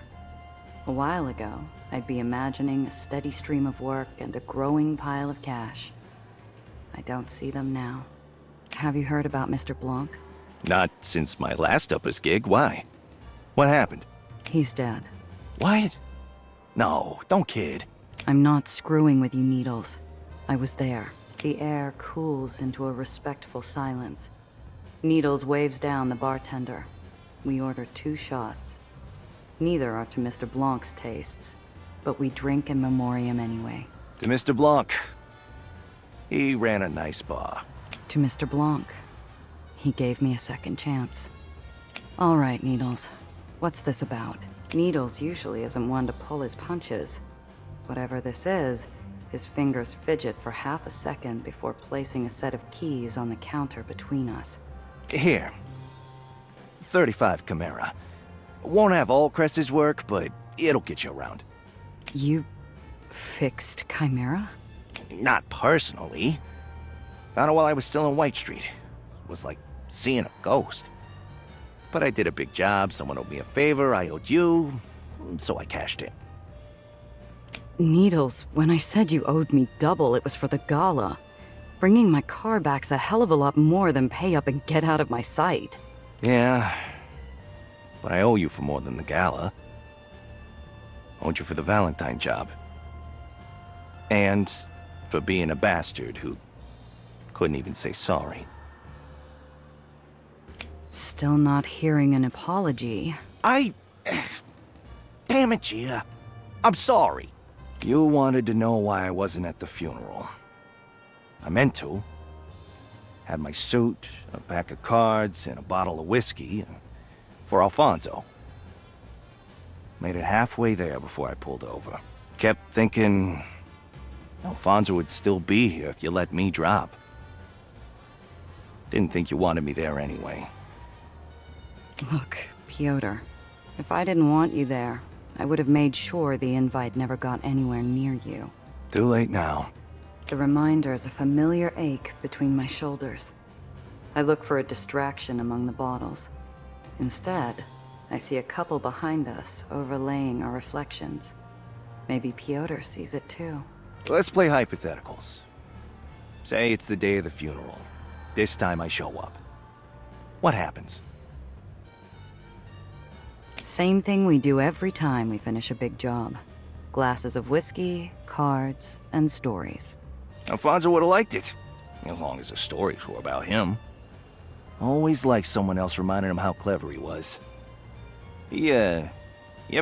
B: A while ago, I'd be imagining a steady stream of work and a growing pile of cash. I don't see them now. Have you heard about Mr. Blanc?
F: Not since my last Uppers gig. Why? What happened?
B: He's dead.
F: What? No, don't kid.
B: I'm not screwing with you, Needles. I was there. The air cools into a respectful silence. Needles waves down the bartender. We order 2 shots. Neither are to Mr. Blanc's tastes, but we drink in memoriam anyway.
F: To Mr. Blanc. He ran a nice bar.
B: To Mr. Blanc. He gave me a second chance. All right, Needles. What's this about? Needles usually isn't one to pull his punches. Whatever this is, his fingers fidget for half a second before placing a set of keys on the counter between us.
F: Here. 35 Chimera. Won't have all Cress's work, but it'll get you around.
B: You fixed Chimera?
F: Not personally. Found it while I was still in White Street. It was like seeing a ghost. But I did a big job, someone owed me a favor, I owed you, so I cashed in.
B: Needles, when I said you owed me double, it was for the gala. Bringing my car back's a hell of a lot more than pay up and get out of my sight.
F: Yeah, but I owe you for more than the gala. Owed you for the Valentine job. And for being a bastard who couldn't even say sorry.
B: Still not hearing an apology.
F: Damn it, Gia. I'm sorry. You wanted to know why I wasn't at the funeral. I meant to. Had my suit, a pack of cards, and a bottle of whiskey for Alfonso. Made it halfway there before I pulled over. Kept thinking Alfonso would still be here if you let me drop. Didn't think you wanted me there anyway.
B: Look, Piotr, if I didn't want you there, I would have made sure the invite never got anywhere near you.
F: Too late now.
B: The reminder's a familiar ache between my shoulders. I look for a distraction among the bottles. Instead, I see a couple behind us overlaying our reflections. Maybe Piotr sees it too.
F: Let's play hypotheticals. Say it's the day of the funeral. This time I show up. What happens?
B: Same thing we do every time we finish a big job. Glasses of whiskey, cards, and stories.
F: Alfonso would have liked it, as long as the stories were about him. Always liked someone else reminding him how clever he was. He ever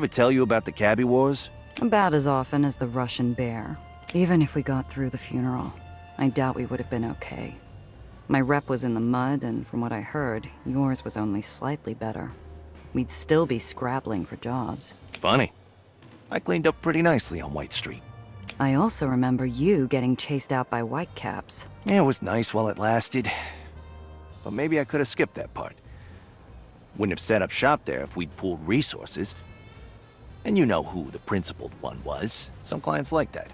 F: tell you about the cabbie wars?
B: About as often as the Russian bear. Even if we got through the funeral, I doubt we would have been okay. My rep was in the mud, and from what I heard, yours was only slightly better. We'd still be scrabbling for jobs.
F: Funny. I cleaned up pretty nicely on White Street.
B: I also remember you getting chased out by whitecaps.
F: Yeah, it was nice while it lasted. But maybe I could have skipped that part. Wouldn't have set up shop there if we'd pooled resources. And you know who the principled one was. Some clients like that.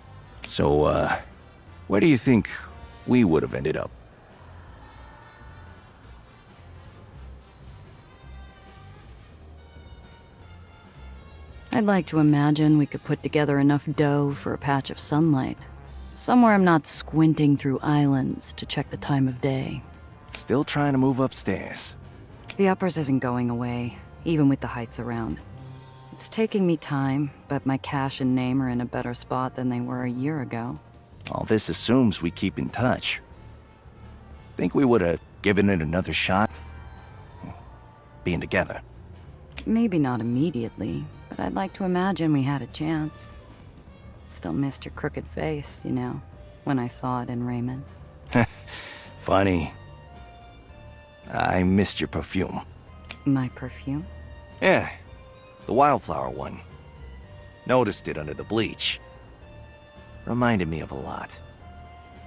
F: So, where do you think we would have ended up?
B: I'd like to imagine we could put together enough dough for a patch of sunlight. Somewhere I'm not squinting through islands to check the time of day.
F: Still trying to move upstairs.
B: The uppers isn't going away, even with the heights around. It's taking me time, but my cash and name are in a better spot than they were a year ago.
F: All this assumes we keep in touch. Think we would have Giving it another shot? Being together.
B: Maybe not immediately, but I'd like to imagine we had a chance. Still missed your crooked face, you know, when I saw it in Raymond.
F: Funny. I missed your perfume.
B: My perfume?
F: Yeah, the wildflower one. Noticed it under the bleach. Reminded me of a lot.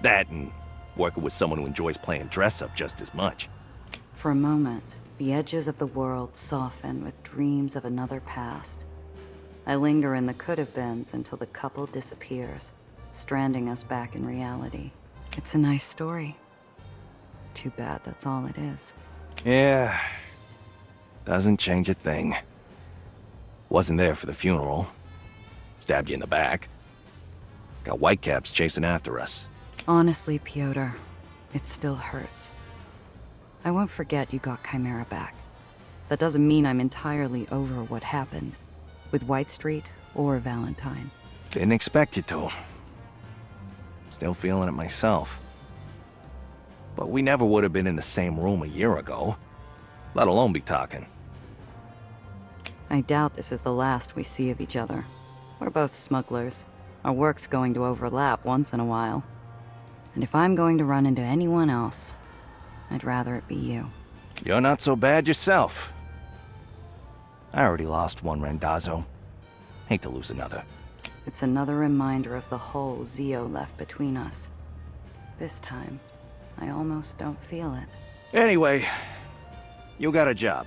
F: That and working with someone who enjoys playing dress-up just as much.
B: For a moment, the edges of the world soften with dreams of another past. I linger in the could-have-beens until the couple disappears, stranding us back in reality. It's a nice story. Too bad that's all it is.
F: Yeah, doesn't change a thing. Wasn't there for the funeral. Stabbed you in the back. Got whitecaps chasing after us.
B: Honestly, Piotr, it still hurts. I won't forget you got Chimera back. That doesn't mean I'm entirely over what happened, with White Street or Valentine.
F: Didn't expect you to. Still feeling it myself. But we never would have been in the same room a year ago, let alone be talking.
B: I doubt this is the last we see of each other. We're both smugglers. Our work's going to overlap once in a while. And if I'm going to run into anyone else, I'd rather it be you.
F: You're not so bad yourself. I already lost one Randazzo. Hate to lose another.
B: It's another reminder of the hole Zio left between us. This time, I almost don't feel it.
F: Anyway, you got a job.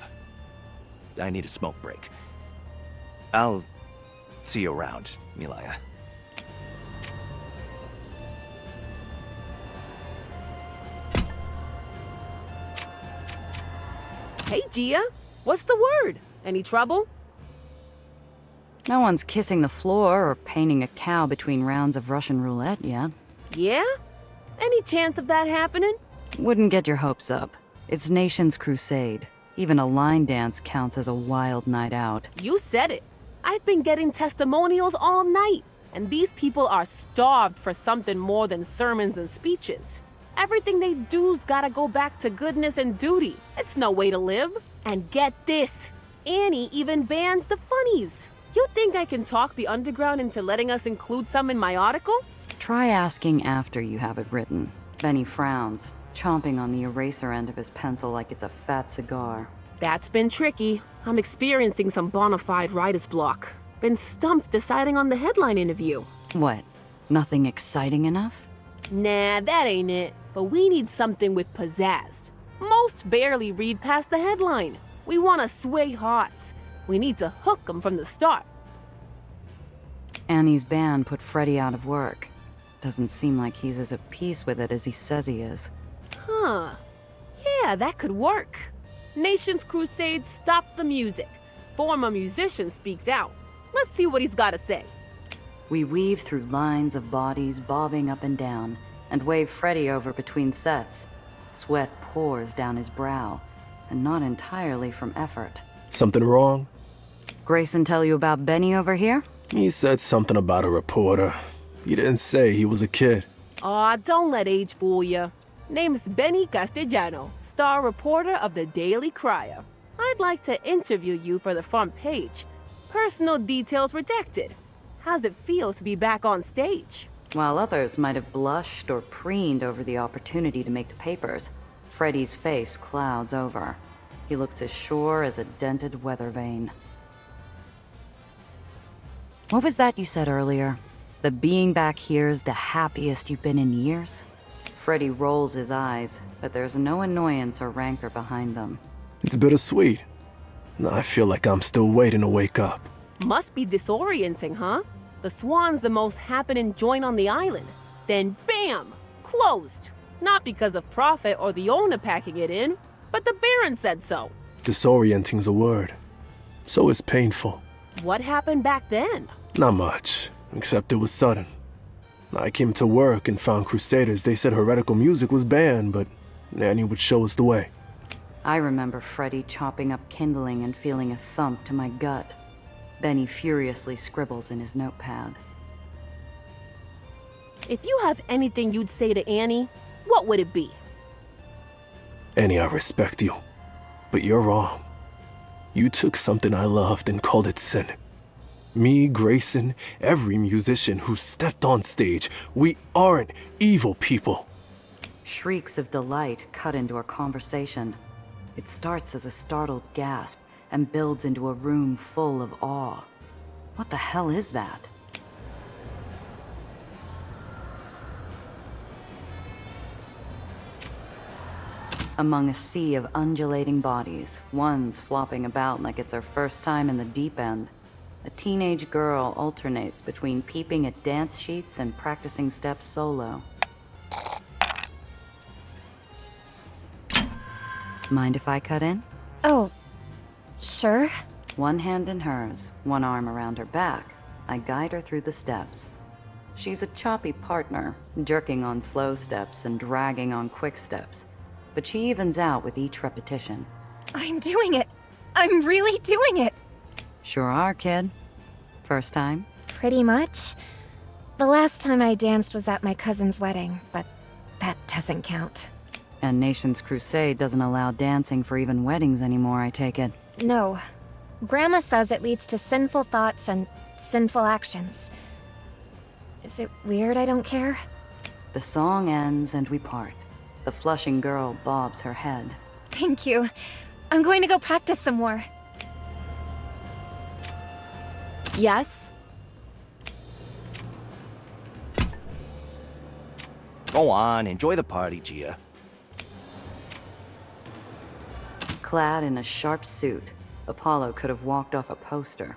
F: I need a smoke break. I'll see you around, Milaya.
C: Hey, Gia. What's the word? Any trouble?
B: No one's kissing the floor or painting a cow between rounds of Russian roulette yet.
C: Yeah? Any chance of that happening?
B: Wouldn't get your hopes up. It's Nation's crusade. Even a line dance counts as a wild night out.
C: You said it. I've been getting testimonials all night, and these people are starved for something more than sermons and speeches. Everything they do's gotta go back to goodness and duty. It's no way to live. And get this, Annie even bans the funnies. You think I can talk the underground into letting us include some in my article?
B: Try asking after you have it written. Benny frowns, chomping on the eraser end of his pencil like it's a fat cigar.
C: That's been tricky. I'm experiencing some bona fide writer's block. Been stumped deciding on the headline interview.
B: What? Nothing exciting enough?
C: Nah, that ain't it. But we need something with pizzazz. Most barely read past the headline. We want to sway hearts. We need to hook them from the start.
B: Annie's band put Freddie out of work. Doesn't seem like he's as at peace with it as he says he is.
C: Huh. Yeah, that could work. Nation's crusade stopped the music. Former musician speaks out. Let's see what he's got to say.
B: We weave through lines of bodies bobbing up and down, and wave Freddie over between sets. Sweat pours down his brow, and not entirely from effort.
G: Something wrong?
B: Grayson tell you about Benny over here?
G: He said something about a reporter. He didn't say he was a kid.
C: Aw, don't let age fool you. Name's Benny Castellano, star reporter of the Daily Crier. I'd like to interview you for the front page. Personal details redacted. How's it feel to be back on stage?
B: While others might have blushed or preened over the opportunity to make the papers, Freddie's face clouds over. He looks as sure as a dented weather vane. What was that you said earlier? The being back here's the happiest you've been in years? Freddie rolls his eyes, but there's no annoyance or rancor behind them.
G: It's bittersweet. I feel like I'm still waiting to wake up.
C: Must be disorienting, huh? The Swan's the most happening joint on the island. Then bam! Closed. Not because of profit or the owner packing it in, but the Baron said so.
G: Disorienting's a word. So is painful.
C: What happened back then?
G: Not much, except it was sudden. I came to work and found Crusaders. They said heretical music was banned, but Annie would show us the way.
B: I remember Freddie chopping up kindling and feeling a thump to my gut. Benny furiously scribbles in his notepad.
C: If you have anything you'd say to Annie, what would it be?
G: Annie, I respect you. But you're wrong. You took something I loved and called it sin. Me, Grayson, every musician who stepped on stage, we aren't evil people.
B: Shrieks of delight cut into our conversation. It starts as a startled gasp and builds into a room full of awe. What the hell is that? Among a sea of undulating bodies, one's flopping about like it's her first time in the deep end. A teenage girl alternates between peeping at dance sheets and practicing steps solo. Mind if I cut in?
H: Oh, sure.
B: One hand in hers, one arm around her back, I guide her through the steps. She's a choppy partner, jerking on slow steps and dragging on quick steps, but she evens out with each repetition.
H: I'm doing it. I'm really doing it.
B: Sure are, kid. First time?
H: Pretty much. The last time I danced was at my cousin's wedding, but that doesn't count.
B: And Nation's Crusade doesn't allow dancing for even weddings anymore, I take it.
H: No. Grandma says it leads to sinful thoughts and sinful actions. Is it weird I don't care?
B: The song ends and we part. The flushing girl bobs her head.
H: Thank you. I'm going to go practice some more. Yes?
I: Go on, enjoy the party, Gia.
B: Clad in a sharp suit, Apollo could have walked off a poster.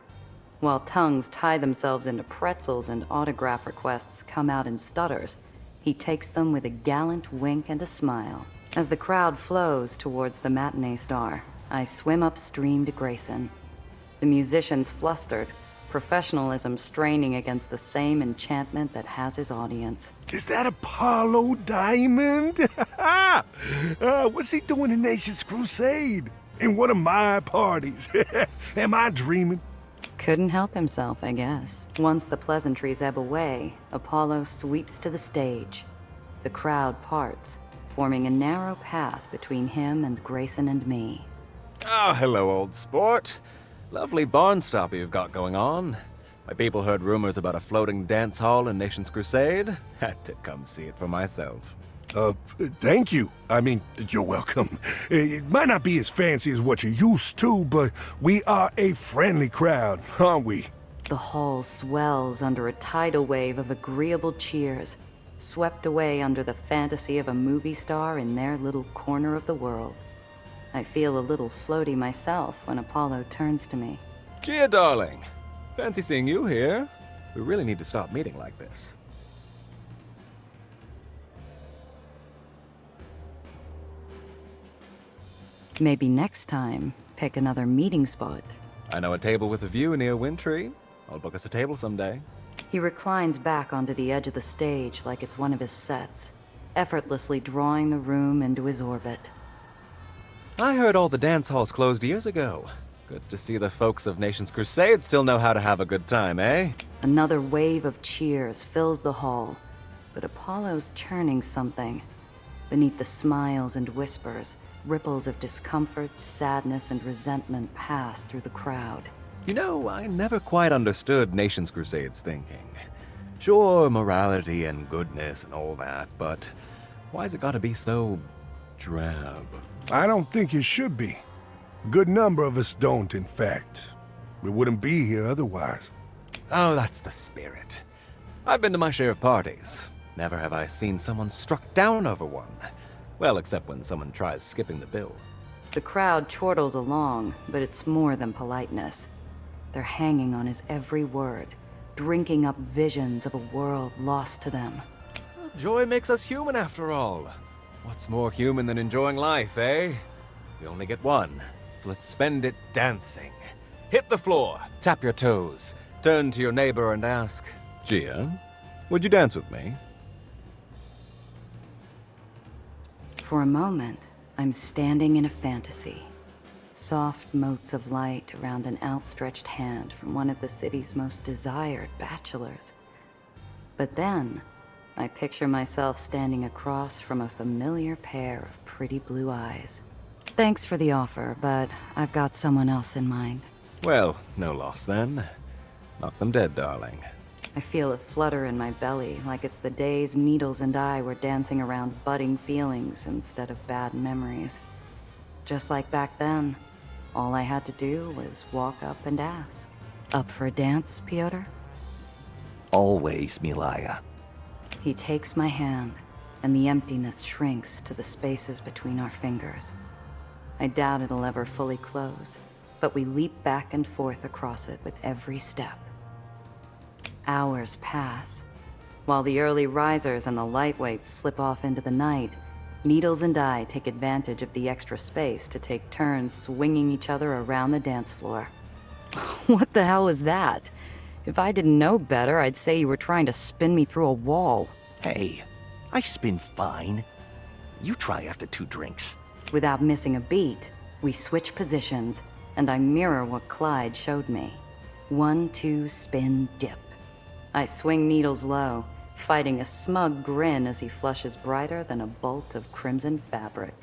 B: While tongues tie themselves into pretzels and autograph requests come out in stutters, he takes them with a gallant wink and a smile. As the crowd flows towards the matinee star, I swim upstream to Grayson. The musicians flustered, professionalism straining against the same enchantment that has his audience.
A: Is that Apollo Diamond? What's he doing in Nation's Crusade? In one of my parties? Am I dreaming?
B: Couldn't help himself, I guess. Once the pleasantries ebb away, Apollo sweeps to the stage. The crowd parts, forming a narrow path between him and Grayson and me.
J: Oh, hello, old sport. Lovely barnstop you've got going on. My people heard rumors about a floating dance hall in Nation's Crusade. Had to come see it for myself.
A: Thank you. I mean, you're welcome. It might not be as fancy as what you're used to, but we are a friendly crowd, aren't we?
B: The hall swells under a tidal wave of agreeable cheers, swept away under the fantasy of a movie star in their little corner of the world. I feel a little floaty myself when Apollo turns to me.
J: Gia, darling. Fancy seeing you here. We really need to stop meeting like this.
B: Maybe next time, pick another meeting spot.
J: I know a table with a view near Wintry. I'll book us a table someday.
B: He reclines back onto the edge of the stage like it's one of his sets, effortlessly drawing the room into his orbit.
J: I heard all the dance halls closed years ago. Good to see the folks of Nation's Crusade still know how to have a good time, eh?
B: Another wave of cheers fills the hall, but Apollo's churning something. Beneath the smiles and whispers, ripples of discomfort, sadness, and resentment pass through the crowd.
J: You know, I never quite understood Nation's Crusade's thinking. Sure, morality and goodness and all that, but why's it gotta be so drab?
A: I don't think it should be. A good number of us don't, in fact. We wouldn't be here otherwise.
J: Oh, that's the spirit. I've been to my share of parties. Never have I seen someone struck down over one. Well, except when someone tries skipping the bill.
B: The crowd chortles along, but it's more than politeness. They're hanging on his every word, drinking up visions of a world lost to them.
J: Joy makes us human, after all. What's more human than enjoying life, eh? We only get one, so let's spend it dancing. Hit the floor, tap your toes, turn to your neighbor and ask, Gia, would you dance with me?
B: For a moment, I'm standing in a fantasy. Soft motes of light around an outstretched hand from one of the city's most desired bachelors. But then, I picture myself standing across from a familiar pair of pretty blue eyes. Thanks for the offer, but I've got someone else in mind.
J: Well, no loss then. Knock them dead, darling.
B: I feel a flutter in my belly, like it's the days Needles and I were dancing around budding feelings instead of bad memories. Just like back then, all I had to do was walk up and ask. Up for a dance, Piotr?
I: Always, Milaya.
B: He takes my hand, and the emptiness shrinks to the spaces between our fingers. I doubt it'll ever fully close, but we leap back and forth across it with every step. Hours pass. While the early risers and the lightweights slip off into the night, Needles and I take advantage of the extra space to take turns swinging each other around the dance floor. What the hell was that? If I didn't know better, I'd say you were trying to spin me through a wall.
I: Hey, I spin fine. You try after 2 drinks.
B: Without missing a beat, we switch positions, and I mirror what Clyde showed me. 1, 2, spin, dip. I swing Needles low, fighting a smug grin as he flushes brighter than a bolt of crimson fabric.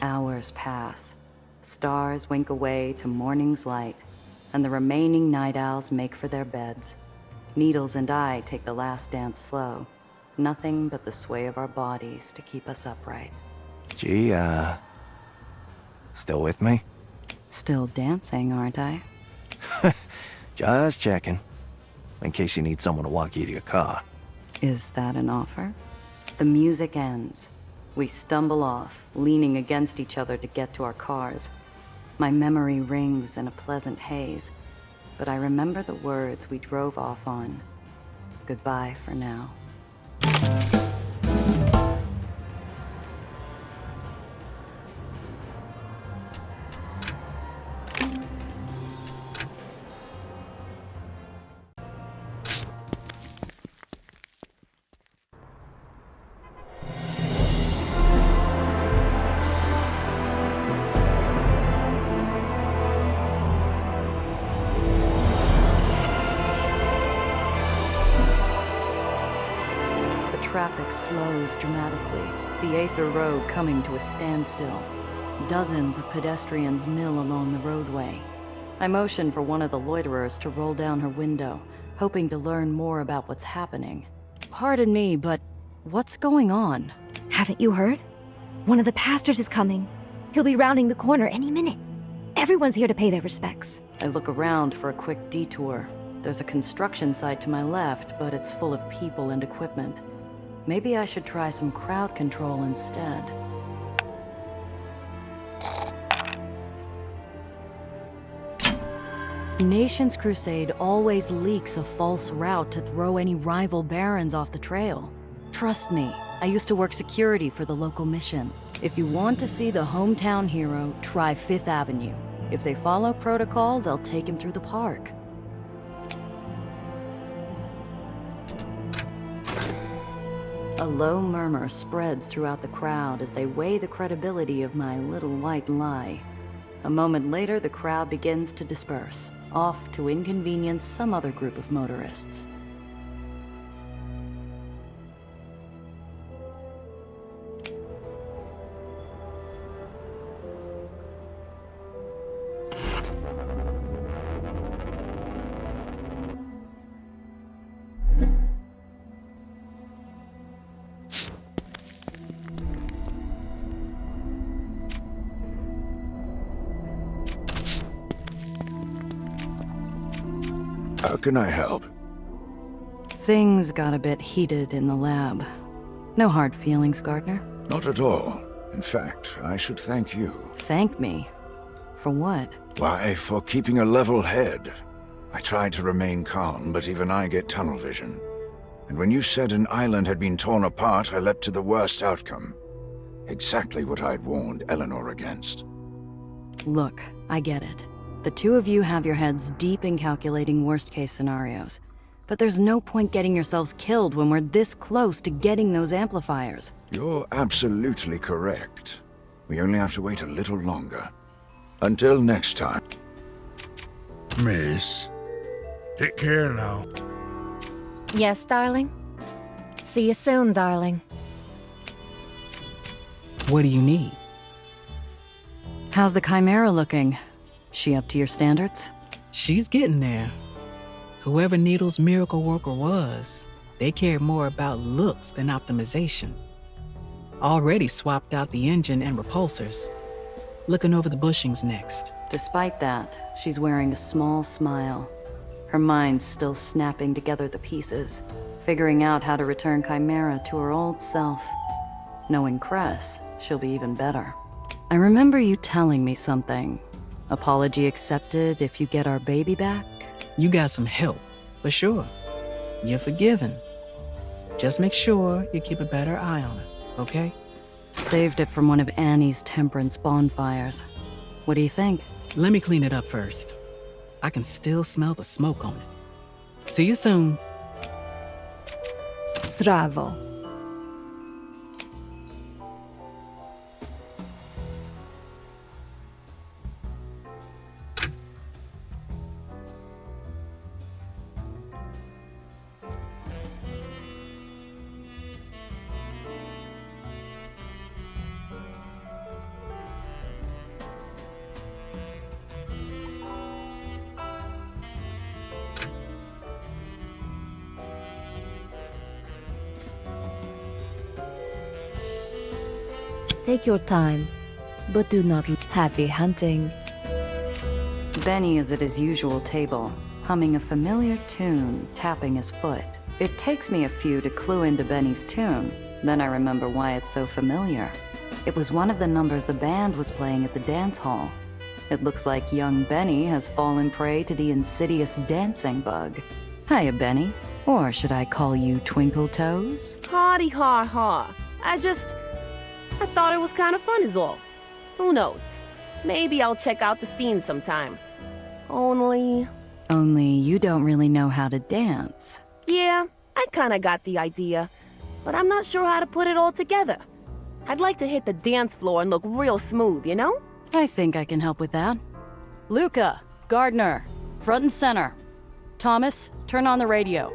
B: Hours pass. Stars wink away to morning's light, and the remaining night owls make for their beds. Needles and I take the last dance slow, nothing but the sway of our bodies to keep us upright.
F: Gee, still with me?
B: Still dancing, aren't I?
F: Just checking. In case you need someone to walk you to your car.
B: Is that an offer? The music ends. We stumble off, leaning against each other to get to our cars. My memory rings in a pleasant haze, but I remember the words we drove off on. Goodbye for now. Traffic slows dramatically, the Aether road coming to a standstill. Dozens of pedestrians mill along the roadway. I motion for one of the loiterers to roll down her window, hoping to learn more about what's happening. Pardon me, but what's going on?
D: Haven't you heard? One of the pastors is coming. He'll be rounding the corner any minute. Everyone's here to pay their respects.
B: I look around for a quick detour. There's a construction site to my left, but it's full of people and equipment. Maybe I should try some crowd control instead. Nation's Crusade always leaks a false route to throw any rival barons off the trail. Trust me, I used to work security for the local mission. If you want to see the hometown hero, try 5th Avenue. If they follow protocol, they'll take him through the park. A low murmur spreads throughout the crowd as they weigh the credibility of my little white lie. A moment later, the crowd begins to disperse, off to inconvenience some other group of motorists.
K: How can I help?
B: Things got a bit heated in the lab. No hard feelings, Gardner.
K: Not at all. In fact, I should thank you.
B: Thank me? For what?
K: Why, for keeping a level head. I tried to remain calm, but even I get tunnel vision. And when you said an island had been torn apart, I leapt to the worst outcome. Exactly what I'd warned Eleanor against.
B: Look, I get it. The two of you have your heads deep in calculating worst-case scenarios. But there's no point getting yourselves killed when we're this close to getting those amplifiers.
K: You're absolutely correct. We only have to wait a little longer. Until next time.
A: Miss, take care now.
H: Yes, darling? See you soon, darling.
L: What do you need?
B: How's the Chimera looking? She up to your standards?
L: She's getting there. Whoever Needle's miracle worker was, they cared more about looks than optimization. Already swapped out the engine and repulsors. Looking over the bushings next.
B: Despite that, she's wearing a small smile. Her mind's still snapping together the pieces, figuring out how to return Chimera to her old self. Knowing Cress, she'll be even better. I remember you telling me something. Apology accepted if you get our baby back?
L: You got some help, for sure. You're forgiven. Just make sure you keep a better eye on it, okay?
B: Saved it from one of Annie's temperance bonfires. What do you think?
L: Let me clean it up first. I can still smell the smoke on it. See you soon.
H: Zdravo. Take your time, but do not happy hunting.
B: Benny is at his usual table, humming a familiar tune, tapping his foot. It takes me a few to clue into Benny's tune, then I remember why it's so familiar. It was one of the numbers the band was playing at the dance hall. It looks like young Benny has fallen prey to the insidious dancing bug. Hiya, Benny. Or should I call you Twinkle Toes?
C: Hardy ha ha. I thought it was kind of fun is all. Who knows? Maybe I'll check out the scene sometime. Only
B: you don't really know how to dance.
C: yeah, I kinda got the idea, but I'm not sure how to put it all together. I'd like to hit the dance floor and look real smooth, you know?
B: I think I can help with that. Luca, Gardner, front and center. Thomas, turn on the radio.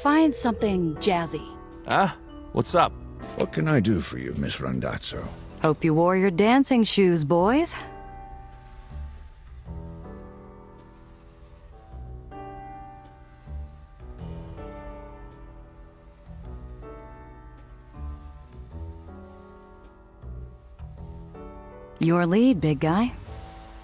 B: Find something jazzy.
M: Huh? What's up?
K: What can I do for you, Miss Randazzo?
B: Hope you wore your dancing shoes, boys. Your lead, big guy.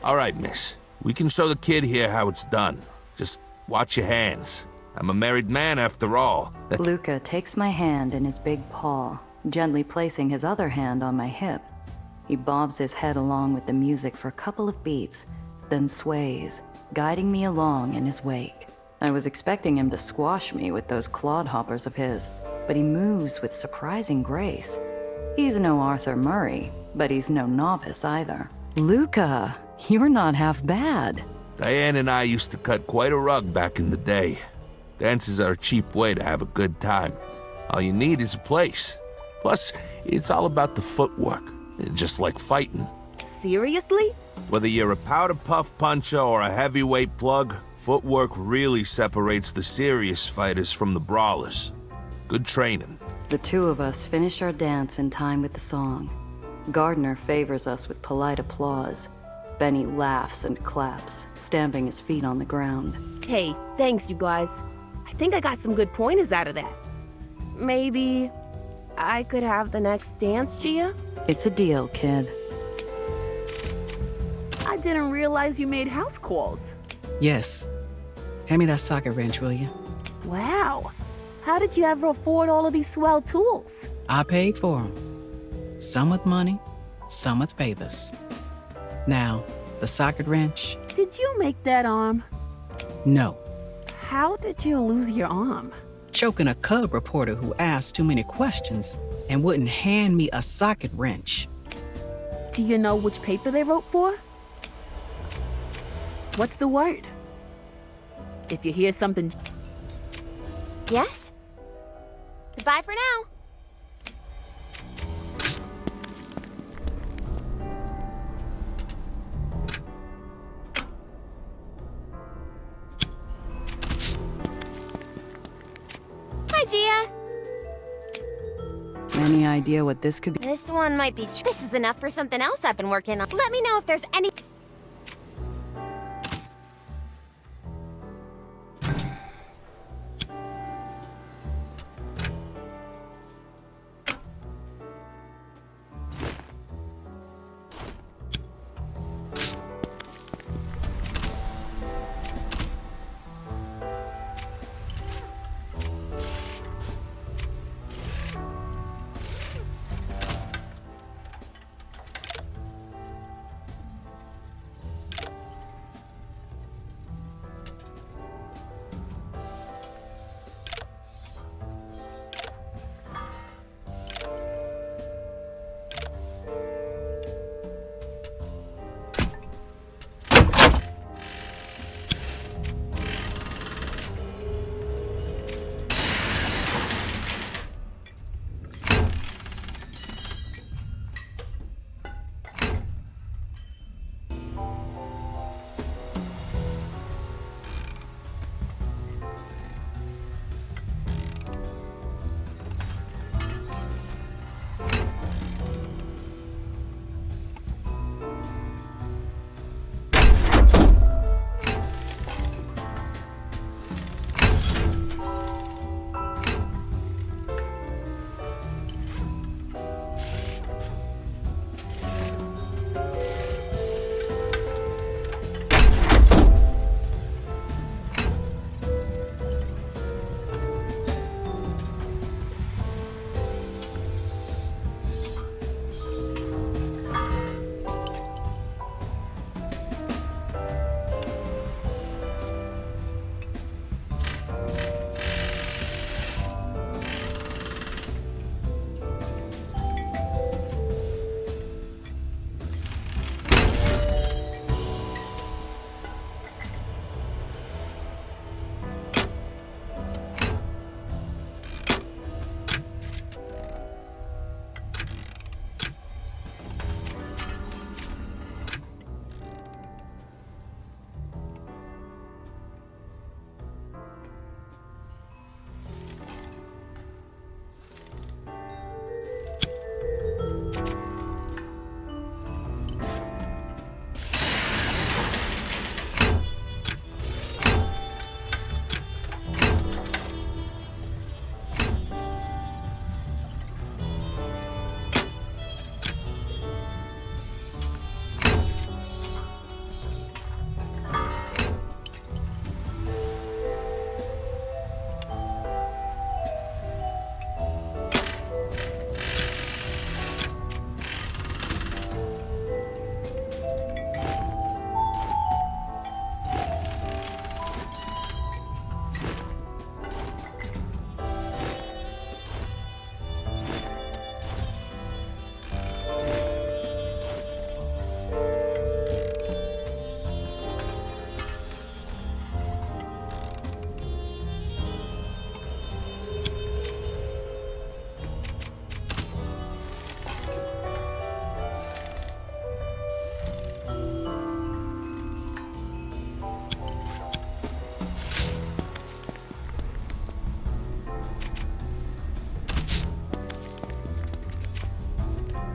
M: All right, miss. We can show the kid here how it's done. Just watch your hands. I'm a married man after all.
B: Luca takes my hand in his big paw, gently placing his other hand on my hip. He bobs his head along with the music for a couple of beats, then sways, guiding me along in his wake. I was expecting him to squash me with those clodhoppers of his, but he moves with surprising grace. He's no Arthur Murray, but he's no novice either. Luca, you're not half bad.
M: Diane and I used to cut quite a rug back in the day. Dances are a cheap way to have a good time. All you need is a place. Plus, it's all about the footwork, just like fighting.
C: Seriously?
M: Whether you're a powder puff puncher or a heavyweight plug, footwork really separates the serious fighters from the brawlers. Good training.
B: The two of us finish our dance in time with the song. Gardner favors us with polite applause. Benny laughs and claps, stamping his feet on the ground.
C: Hey, thanks you guys. I think I got some good pointers out of that. Maybe I could have the next dance, Gia?
B: It's a deal, kid.
C: I didn't realize you made house calls.
L: Yes. Hand me that socket wrench, will you?
C: Wow. How did you ever afford all of these swell tools?
L: I paid for them. Some with money, some with favors. Now, the socket wrench?
C: Did you make that arm?
L: No.
C: How did you lose your arm?
L: Choking a cub reporter who asked too many questions and wouldn't hand me a socket wrench.
C: Do you know which paper they wrote for? What's the word? If you hear something...
D: Yes? Goodbye for now. Hi, Gia.
B: Any idea what this could be?
N: This one might be. This is enough for something else I've been working on. Let me know if there's any.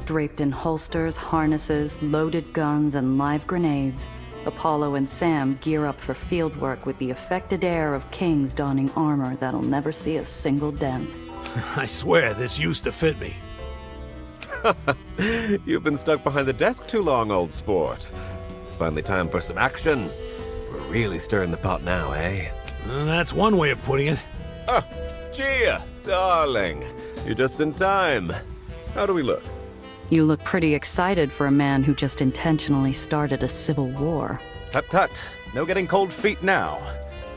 B: Draped in holsters, harnesses, loaded guns, and live grenades, Apollo and Sam gear up for fieldwork with the affected air of kings donning armor that'll never see a single dent.
O: I swear, this used to fit me.
J: You've been stuck behind the desk too long, old sport. It's finally time for some action. We're really stirring the pot now, eh?
O: That's one way of putting it.
J: Oh, Gia, darling. You're just in time. How do we look?
B: You look pretty excited for a man who just intentionally started a civil war.
P: Tut tut. No getting cold feet now.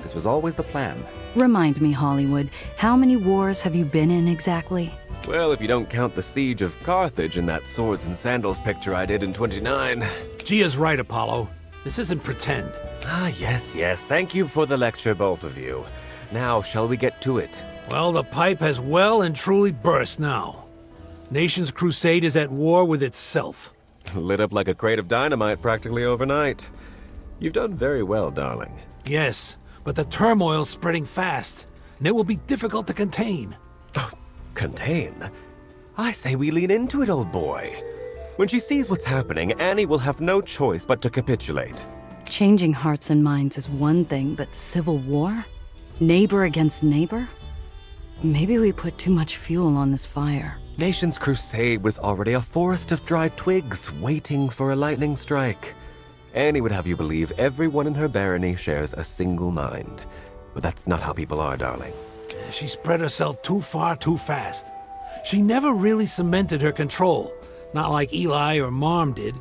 P: This was always the plan.
B: Remind me, Hollywood, how many wars have you been in exactly?
J: Well, if you don't count the siege of Carthage and that swords and sandals picture I did in 29.
O: Gia's right, Apollo. This isn't pretend.
J: Ah, yes, yes. Thank you for the lecture, both of you. Now, shall we get to it?
O: Well, the pipe has well and truly burst now. Nation's crusade is at war with itself.
J: Lit up like a crate of dynamite practically overnight. You've done very well, darling.
O: Yes, but the turmoil's spreading fast, and it will be difficult to contain.
J: Contain? I say we lean into it, old boy. When she sees what's happening, Annie will have no choice but to capitulate.
B: Changing hearts and minds is one thing, but civil war? Neighbor against neighbor? Maybe we put too much fuel on this fire.
J: Nation's crusade was already a forest of dry twigs waiting for a lightning strike. Annie would have you believe everyone in her barony shares a single mind. But that's not how people are, darling.
O: She spread herself too far too fast. She never really cemented her control, not like Eli or Mom did.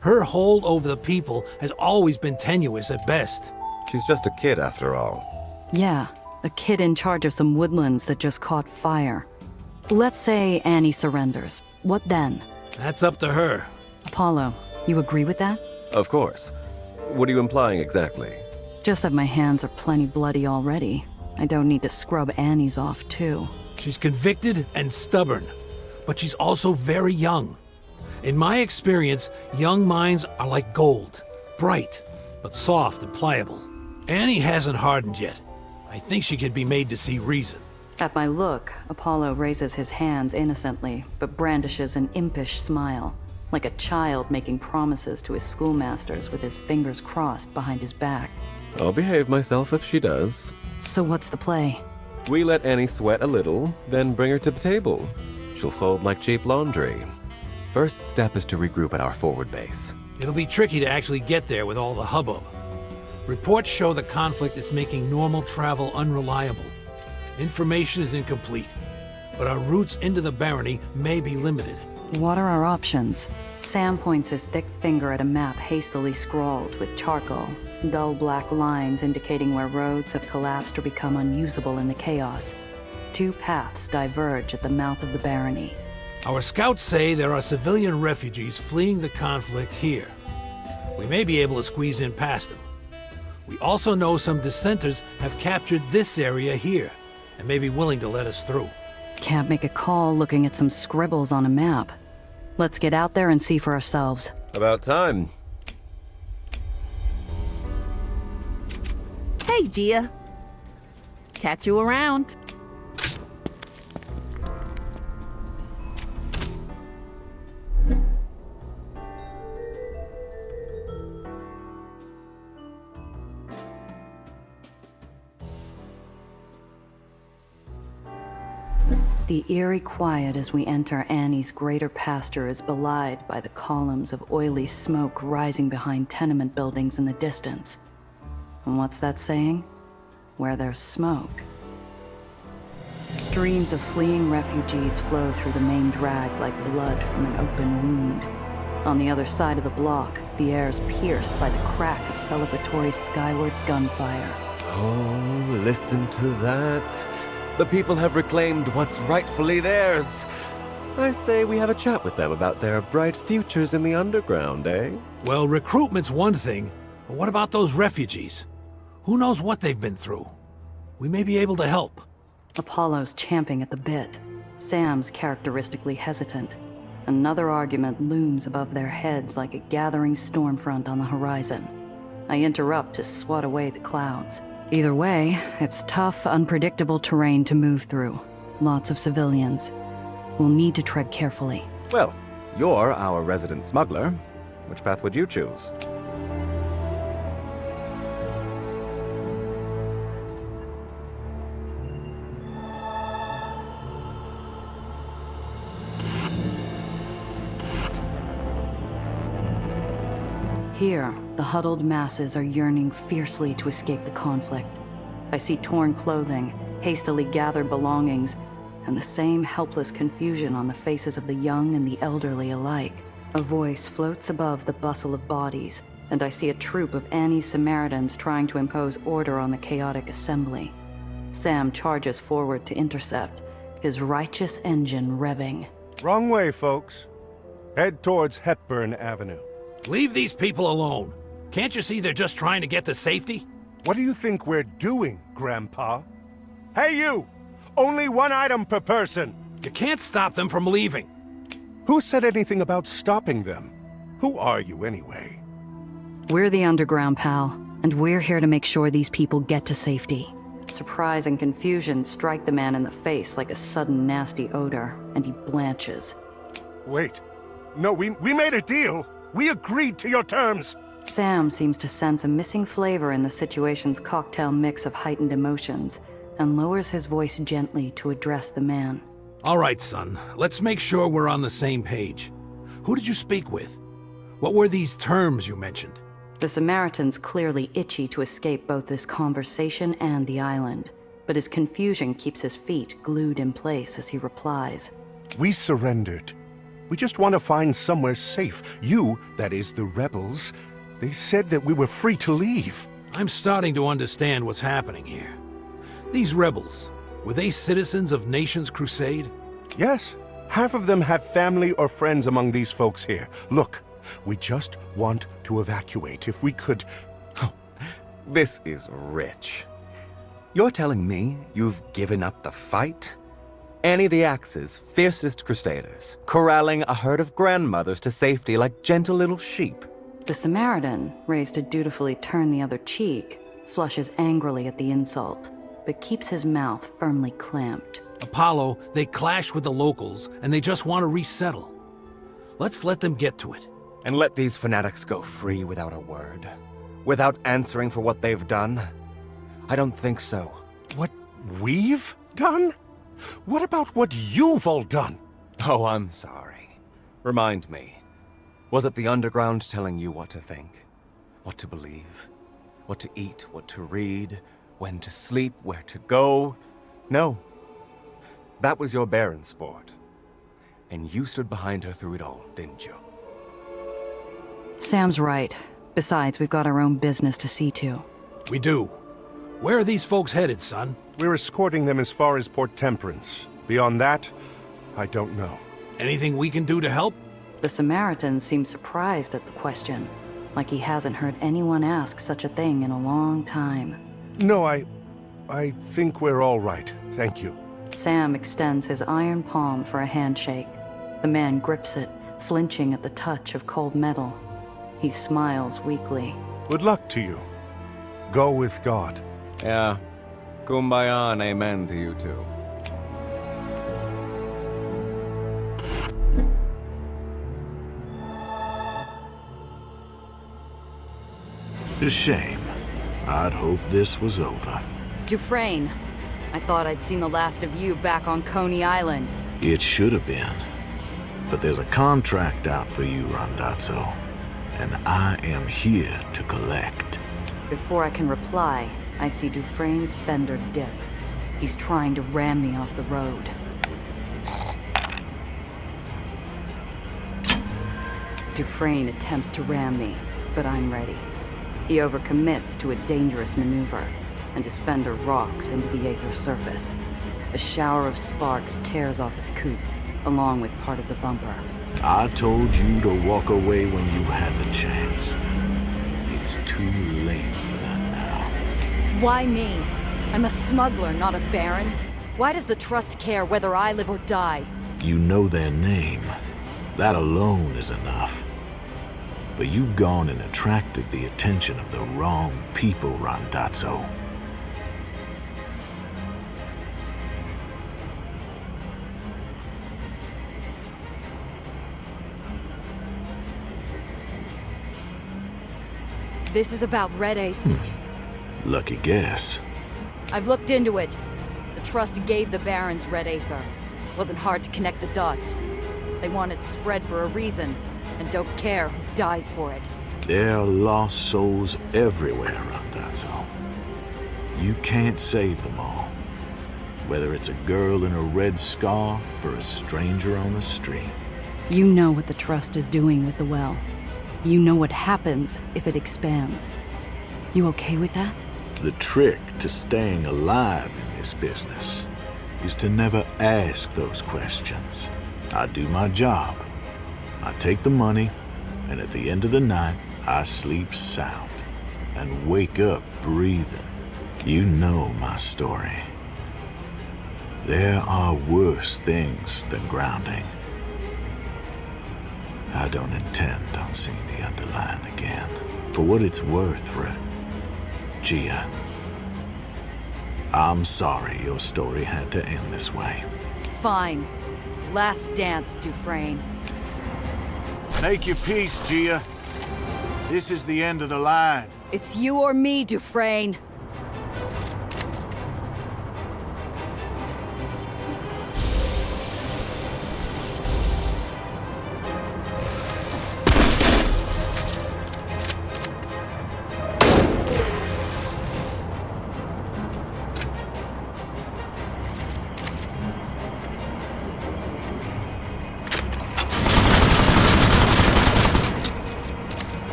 O: Her hold over the people has always been tenuous at best.
J: She's just a kid, after all.
B: Yeah, a kid in charge of some woodlands that just caught fire. Let's say Annie surrenders. What then?
O: That's up to her.
B: Apollo, you agree with that?
J: Of course. What are you implying exactly?
B: Just that my hands are plenty bloody already. I don't need to scrub Annie's off, too.
O: She's convicted and stubborn, but she's also very young. In my experience, young minds are like gold. Bright, but soft and pliable. Annie hasn't hardened yet. I think she can be made to see reason.
B: At my look, Apollo raises his hands innocently, but brandishes an impish smile, like a child making promises to his schoolmasters with his fingers crossed behind his back.
J: I'll behave myself if she does.
B: So what's the play?
J: We let Annie sweat a little, then bring her to the table. She'll fold like cheap laundry. First step is to regroup at our forward base.
O: It'll be tricky to actually get there with all the hubbub. Reports show the conflict is making normal travel unreliable. Information is incomplete, but our routes into the barony may be limited.
B: What are our options? Sam points his thick finger at a map hastily scrawled with charcoal, dull black lines indicating where roads have collapsed or become unusable in the chaos. Two paths diverge at the mouth of the barony.
O: Our scouts say there are civilian refugees fleeing the conflict here. We may be able to squeeze in past them. We also know some dissenters have captured this area here and may be willing to let us through.
B: Can't make a call looking at some scribbles on a map. Let's get out there and see for ourselves.
J: About time.
C: Hey, Gia. Catch you around.
B: The eerie quiet as we enter Annie's greater pasture is belied by the columns of oily smoke rising behind tenement buildings in the distance. And what's that saying? Where there's smoke. Streams of fleeing refugees flow through the main drag like blood from an open wound. On the other side of the block, the air is pierced by the crack of celebratory skyward gunfire.
J: Oh, listen to that. The people have reclaimed what's rightfully theirs. I say we have a chat with them about their bright futures in the underground, eh?
O: Well, recruitment's one thing, but what about those refugees? Who knows what they've been through? We may be able to help.
B: Apollo's champing at the bit. Sam's characteristically hesitant. Another argument looms above their heads like a gathering storm front on the horizon. I interrupt to swat away the clouds. Either way, it's tough, unpredictable terrain to move through. Lots of civilians. We'll need to tread carefully.
P: Well, you're our resident smuggler. Which path would you choose?
B: Here, the huddled masses are yearning fiercely to escape the conflict. I see torn clothing, hastily gathered belongings, and the same helpless confusion on the faces of the young and the elderly alike. A voice floats above the bustle of bodies, and I see a troop of Annie's Samaritans trying to impose order on the chaotic assembly. Sam charges forward to intercept, his righteous engine revving.
A: Wrong way, folks. Head towards Hepburn Avenue.
O: Leave these people alone. Can't you see they're just trying to get to safety?
A: What do you think we're doing, Grandpa? Hey, you! Only one item per person!
O: You can't stop them from leaving.
A: Who said anything about stopping them? Who are you, anyway?
B: We're the Underground, pal, and we're here to make sure these people get to safety. surprise and confusion strike the man in the face like a sudden nasty odor, and he blanches.
A: Wait. No, we made a deal. We agreed to your terms.
B: Sam seems to sense a missing flavor in the situation's cocktail mix of heightened emotions, and lowers his voice gently to address the man.
O: All right, son. Let's make sure we're on the same page. Who did you speak with? What were these terms you mentioned?
B: The Samaritan's clearly itchy to escape both this conversation and the island, but his confusion keeps his feet glued in place as he replies.
A: We surrendered. We just want to find somewhere safe. You, that is, the rebels, they said that we were free to leave.
O: I'm starting to understand what's happening here. These rebels, were they citizens of Nations Crusade?
A: Yes. Half of them have family or friends among these folks here. Look, we just want to evacuate if we could.
P: Oh, this is rich. You're telling me you've given up the fight? Annie the Axe's fiercest crusaders, corralling a herd of grandmothers to safety like gentle little sheep.
B: The Samaritan, raised to dutifully turn the other cheek, flushes angrily at the insult, but keeps his mouth firmly clamped.
O: Apollo, they clash with the locals, and they just want to resettle. Let's let them get to it.
P: And let these fanatics go free without a word? Without answering for what they've done? I don't think so.
A: What we've done? What about what you've all done?
P: Oh, I'm sorry. Remind me. Was it the underground telling you what to think? What to believe? What to eat? What to read? When to sleep? Where to go? No. That was your Baron sport. And you stood behind her through it all, didn't you?
B: Sam's right. Besides, we've got our own business to see to.
O: We do. Where are these folks headed, son?
A: We're escorting them as far as Port Temperance. Beyond that, I don't know.
O: Anything we can do to help?
B: The Samaritan seems surprised at the question, like he hasn't heard anyone ask such a thing in a long time.
A: No, I think we're all right. Thank you.
B: Sam extends his iron palm for a handshake. The man grips it, flinching at the touch of cold metal. He smiles weakly.
A: Good luck to you. Go with God.
P: Yeah. Kumbaya and amen to you too.
Q: A shame. I'd hoped this was over.
B: Dufresne, I thought I'd seen the last of you back on Coney Island.
Q: It should have been. But there's a contract out for you, Randazzo. And I am here to collect.
B: Before I can reply, I see Dufresne's fender dip. He's trying to ram me off the road. Dufresne attempts to ram me, but I'm ready. He overcommits to a dangerous maneuver, and his fender rocks into the Aether surface. A shower of sparks tears off his coupe, along with part of the bumper.
Q: I told you to walk away when you had the chance. It's too late for that now.
B: Why me? I'm a smuggler, not a baron. Why does the Trust care whether I live or die?
Q: You know their name. That alone is enough. But you've gone and attracted the attention of the wrong people, Randazzo.
B: This is about Red Aether.
Q: Lucky guess.
B: I've looked into it. The Trust gave the Barons Red Aether. Wasn't hard to connect the dots. They want it spread for a reason, and don't care who dies for it.
Q: There are lost souls everywhere, Randazzo. You can't save them all. Whether it's a girl in a red scarf or a stranger on the street.
B: You know what the Trust is doing with the well. You know what happens if it expands. You okay with that?
Q: The trick to staying alive in this business is to never ask those questions. I do my job. I take the money, and at the end of the night, I sleep sound and wake up breathing. You know my story. There are worse things than grounding. I don't intend on seeing the underline again. For what it's worth, Gia, I'm sorry your story had to end this way.
B: Fine. Last dance, Dufresne.
Q: Make your peace, Gia. This is the end of the line.
B: It's you or me, Dufresne.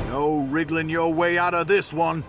Q: No wriggling your way out of this one.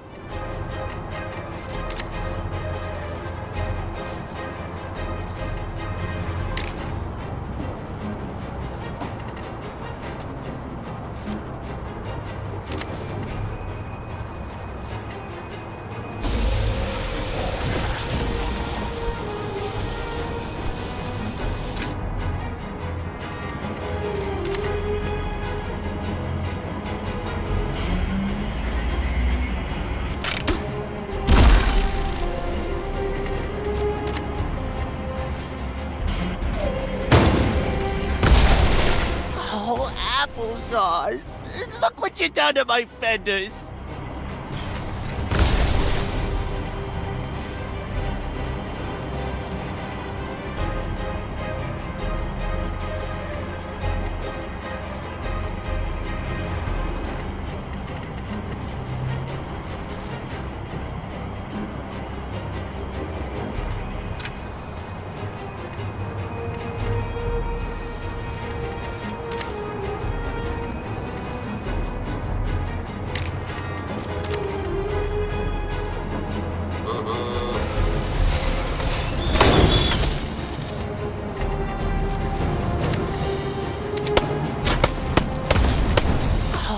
I: Oh, applesauce. Look what you done to my fenders.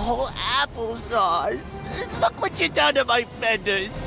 I: Oh, applesauce. Look what you done to my fenders.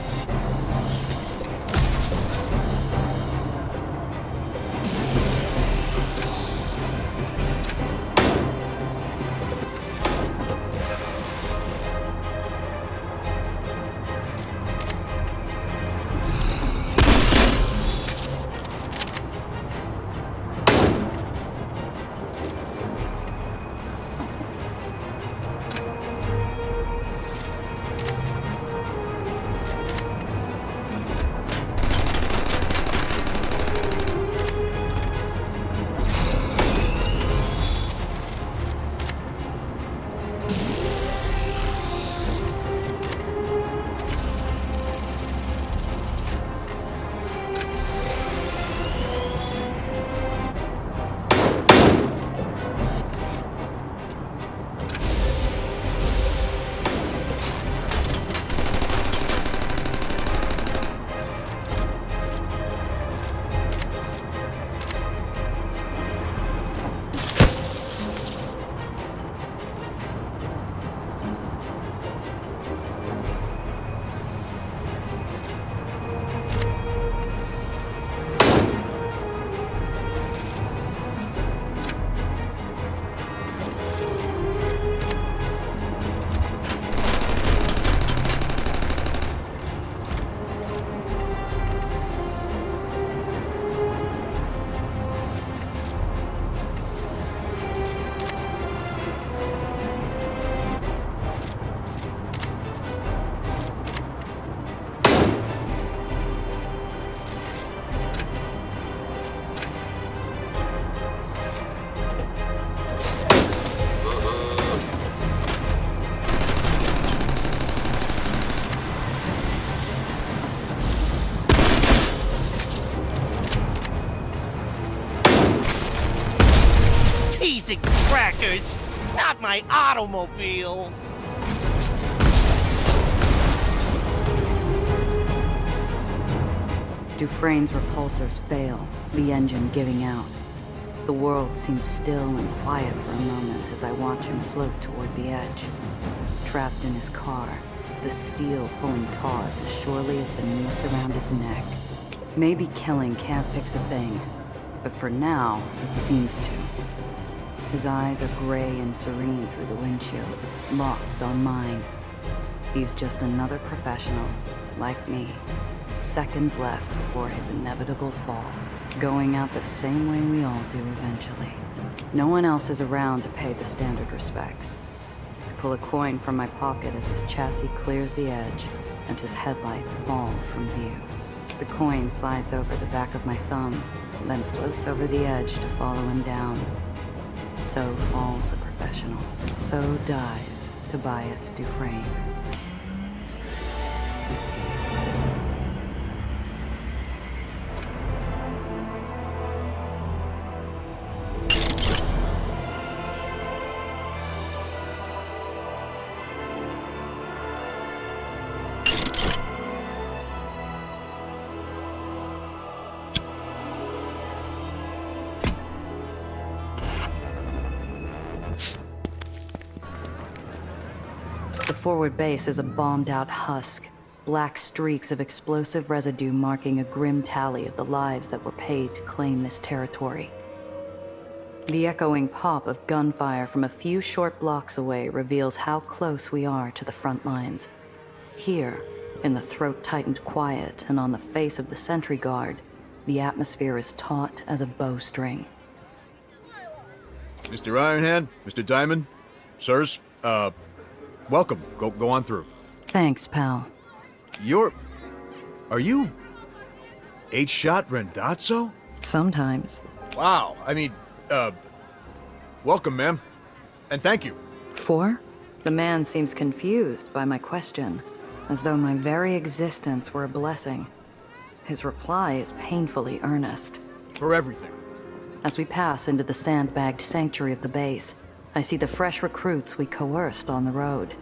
I: Fuckers! Not my automobile!
B: Dufresne's repulsors fail, the engine giving out. The world seems still and quiet for a moment as I watch him float toward the edge. Trapped in his car, the steel pulling taut as surely as the noose around his neck. Maybe killing can't fix a thing, but for now, it seems to. His eyes are gray and serene through the windshield, locked on mine. He's just another professional, like me. Seconds left before his inevitable fall, going out the same way we all do eventually. No one else is around to pay the standard respects. I pull a coin from my pocket as his chassis clears the edge and his headlights fall from view. The coin slides over the back of my thumb, then floats over the edge to follow him down. So falls a professional. So dies Tobias Dufresne. The forward base is a bombed-out husk, black streaks of explosive residue marking a grim tally of the lives that were paid to claim this territory. The echoing pop of gunfire from a few short blocks away reveals how close we are to the front lines. Here, in the throat-tightened quiet and on the face of the sentry guard, the atmosphere is taut as a bowstring.
R: Mr. Ironhand, Mr. Diamond, sirs, welcome. Go on through.
B: Thanks, pal.
R: Are you 8-Shot Rendazzo?
B: Sometimes.
R: Wow, welcome, ma'am. And thank you.
B: For? The man seems confused by my question, as though my very existence were a blessing. His reply is painfully earnest.
R: For everything.
B: As we pass into the sandbagged sanctuary of the base, I see the fresh recruits we coerced on the road.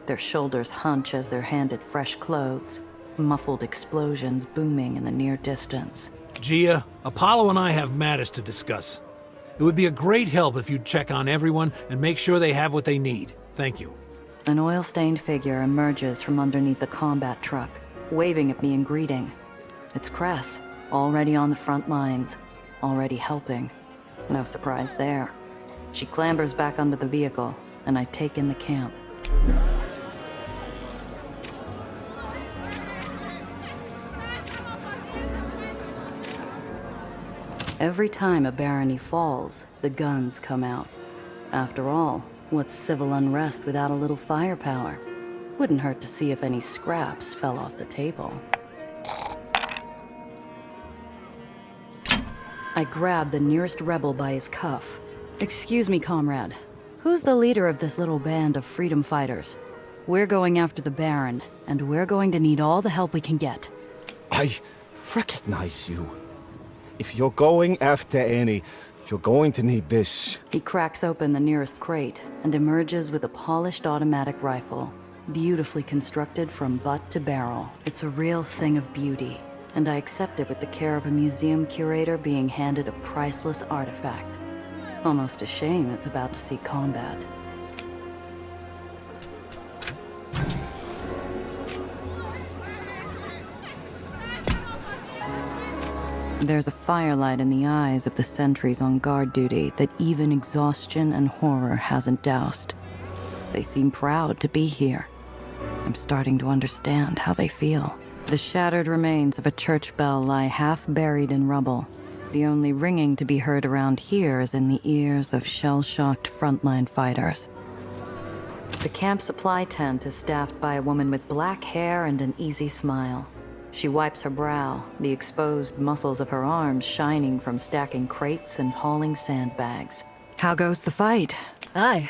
B: Their shoulders hunch as they're handed fresh clothes, muffled explosions booming in the near distance.
O: Gia, Apollo and I have matters to discuss. It would be a great help if you'd check on everyone and make sure they have what they need. Thank you.
B: An oil-stained figure emerges from underneath the combat truck, waving at me in greeting. It's Cress, already on the front lines, already helping. No surprise there. She clambers back under the vehicle, and I take in the camp. Every time a barony falls, the guns come out. After all, what's civil unrest without a little firepower? Wouldn't hurt to see if any scraps fell off the table. I grab the nearest rebel by his cuff. Excuse me, comrade. Who's the leader of this little band of freedom fighters? We're going after the Baron, and we're going to need all the help we can get.
S: I recognize you. If you're going after Annie, you're going to need this.
B: He cracks open the nearest crate and emerges with a polished automatic rifle, beautifully constructed from butt to barrel. It's a real thing of beauty, and I accept it with the care of a museum curator being handed a priceless artifact. Almost a shame it's about to see combat. There's a firelight in the eyes of the sentries on guard duty that even exhaustion and horror hasn't doused. They seem proud to be here. I'm starting to understand how they feel. The shattered remains of a church bell lie half buried in rubble. The only ringing to be heard around here is in the ears of shell-shocked frontline fighters. The camp supply tent is staffed by a woman with black hair and an easy smile. She wipes her brow, the exposed muscles of her arms shining from stacking crates and hauling sandbags. How goes the fight?
T: Aye.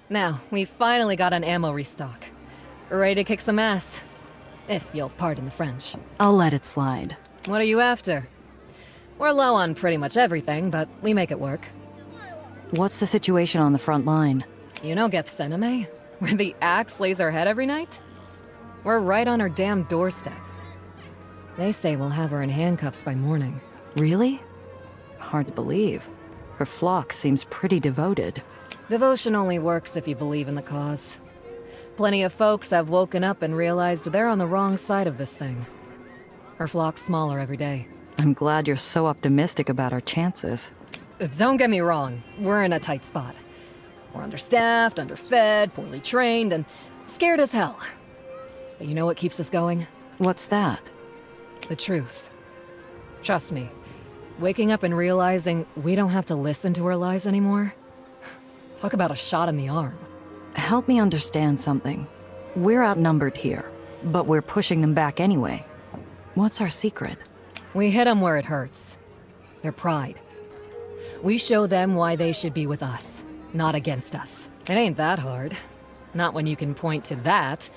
T: Now, we finally got an ammo restock. Ready to kick some ass. If you'll pardon the French.
B: I'll let it slide.
T: What are you after? We're low on pretty much everything, but we make it work.
B: What's the situation on the front line?
T: You know Gethsemane? Where the axe lays her head every night? We're right on her damn doorstep. They say we'll have her in handcuffs by morning.
B: Really? Hard to believe. Her flock seems pretty devoted.
T: Devotion only works if you believe in the cause. Plenty of folks have woken up and realized they're on the wrong side of this thing. Her flock's smaller every day.
B: I'm glad you're so optimistic about our chances.
T: Don't get me wrong, we're in a tight spot. We're understaffed, underfed, poorly trained, and scared as hell. But you know what keeps us going?
B: What's that?
T: The truth. Trust me, waking up and realizing we don't have to listen to her lies anymore. Talk about a shot in the arm.
B: Help me understand something. We're outnumbered here, but we're pushing them back anyway. What's our secret?
T: We hit them where it hurts. Their pride. We show them why they should be with us, not against us. It ain't that hard. Not when you can point to that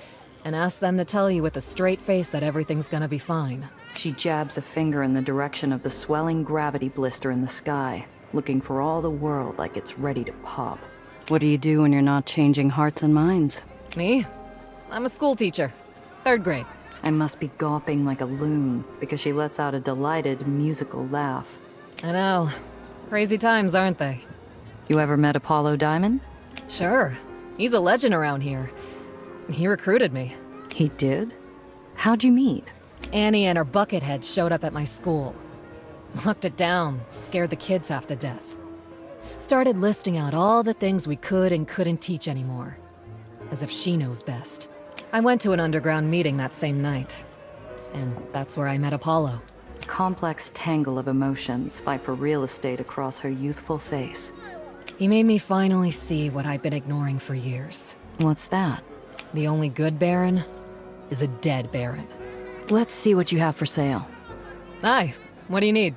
T: and ask them to tell you with a straight face that everything's gonna be fine.
B: She jabs a finger in the direction of the swelling gravity blister in the sky, looking for all the world like it's ready to pop. What do you do when you're not changing hearts and minds?
T: Me? I'm a school teacher. 3rd grade.
B: I must be gawping like a loon, because she lets out a delighted, musical laugh.
T: I know. Crazy times, aren't they?
B: You ever met Apollo Diamond?
T: Sure. He's a legend around here. He recruited me.
B: He did? How'd you meet?
T: Annie and her buckethead showed up at my school. Locked it down, scared the kids half to death. Started listing out all the things we could and couldn't teach anymore. As if she knows best. I went to an underground meeting that same night. And that's where I met Apollo.
B: Complex tangle of emotions fight for real estate across her youthful face.
T: He made me finally see what I've been ignoring for years.
B: What's that?
T: The only good Baron is a dead Baron.
B: Let's see what you have for sale.
T: Hi, what do you need?